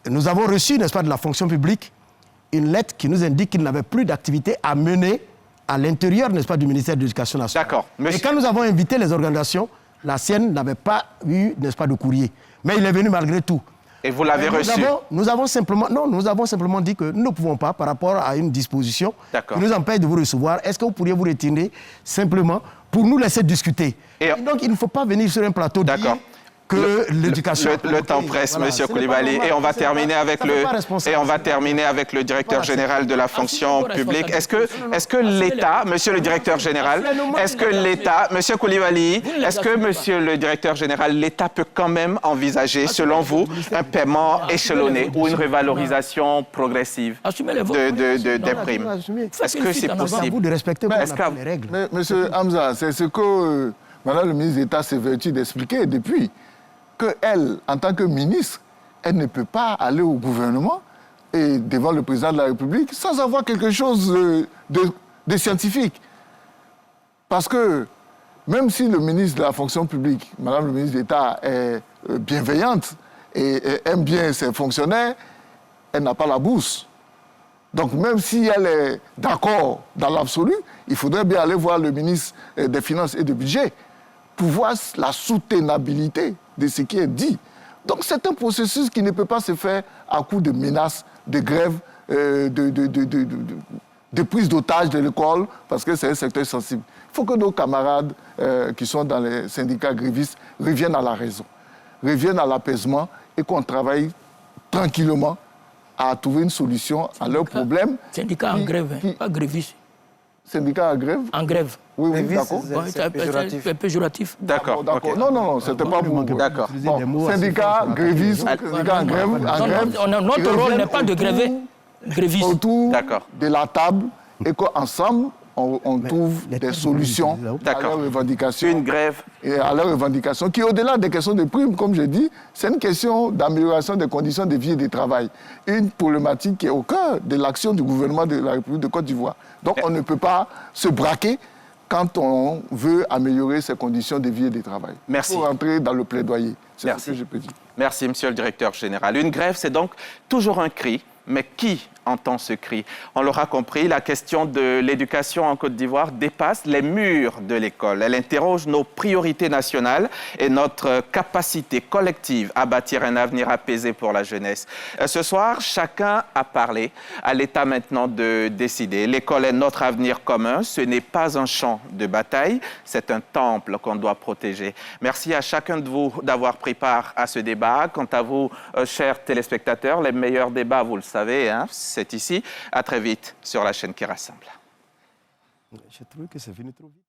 Speaker 3: nous avons reçu, n'est-ce pas, de la fonction publique, une lettre qui nous indique qu'il n'avait plus d'activité à mener à l'intérieur, n'est-ce pas, du ministère de l'Éducation nationale.
Speaker 1: D'accord.
Speaker 3: Et quand nous avons invité les organisations, la sienne n'avait pas eu, n'est-ce pas, de courrier. Mais il est venu malgré tout.
Speaker 1: Et vous l'avez reçu?
Speaker 3: Nous avons simplement dit que nous ne pouvons pas, par rapport à une disposition qui nous empêche de vous recevoir, est-ce que vous pourriez vous retirer simplement pour nous laisser discuter? Et donc, il ne faut pas venir sur un plateau dire que l'éducation...
Speaker 1: Le temps presse, voilà, M. Coulibaly, et on va terminer avec le directeur général de la fonction publique. Est-ce que l'État, Monsieur le directeur général, est-ce que l'État, M. Coulibaly, est-ce que Monsieur le directeur général, l'État peut quand même envisager, selon vous, un paiement échelonné ou une revalorisation progressive des primes? Est-ce que c'est possible?
Speaker 3: de respecter les règles.
Speaker 7: Mais M. Hamza, c'est ce que Madame le ministre d'État s'évertue d'expliquer depuis. Qu'elle, en tant que ministre, elle ne peut pas aller au gouvernement et devant le président de la République sans avoir quelque chose de scientifique. Parce que même si le ministre de la fonction publique, Madame le ministre d'État, est bienveillante et aime bien ses fonctionnaires, elle n'a pas la bourse. Donc même si elle est d'accord dans l'absolu, il faudrait bien aller voir le ministre des Finances et du Budget pour voir la soutenabilité de ce qui est dit. Donc c'est un processus qui ne peut pas se faire à coup de menaces, de grèves, de prise d'otage de l'école, parce que c'est un secteur sensible. Il faut que nos camarades qui sont dans les syndicats grévistes reviennent à la raison, reviennent à l'apaisement et qu'on travaille tranquillement à trouver une solution à leurs problèmes.
Speaker 4: Syndicats en grève, pas grévistes.
Speaker 7: Syndicats en grève?
Speaker 4: En grève.
Speaker 7: Oui, d'accord.
Speaker 4: C'est péjoratif.
Speaker 7: D'accord. Non, c'était pas pour vous.
Speaker 1: D'accord.
Speaker 7: Bon, syndicats, grévistes, syndicats en grève.
Speaker 4: Notre rôle n'est pas de gréver. Grévistes.
Speaker 7: Autour de la table et qu'ensemble, on trouve des solutions à leurs revendications.
Speaker 1: Une grève.
Speaker 7: Et à leurs revendications, qui au-delà des questions de primes, comme je dis, c'est une question d'amélioration des conditions de vie et de travail. Une problématique qui est au cœur de l'action du gouvernement de la République de Côte d'Ivoire. Donc on ne peut pas se braquer quand on veut améliorer ces conditions de vie et de travail.
Speaker 1: Merci.
Speaker 7: Il faut rentrer dans le plaidoyer. C'est ce que je peux dire.
Speaker 1: Merci, Monsieur le directeur général. Une grève, c'est donc toujours un cri. Mais qui entend ce cri? On l'aura compris, la question de l'éducation en Côte d'Ivoire dépasse les murs de l'école. Elle interroge nos priorités nationales et notre capacité collective à bâtir un avenir apaisé pour la jeunesse. Ce soir, chacun a parlé. À l'État maintenant de décider. L'école est notre avenir commun. Ce n'est pas un champ de bataille, c'est un temple qu'on doit protéger. Merci à chacun de vous d'avoir pris part à ce débat. Quant à vous, chers téléspectateurs, les meilleurs débats, vous le savez, c'est ici. À très vite sur la chaîne qui rassemble.
Speaker 3: Je trouve que c'est fini trop vite.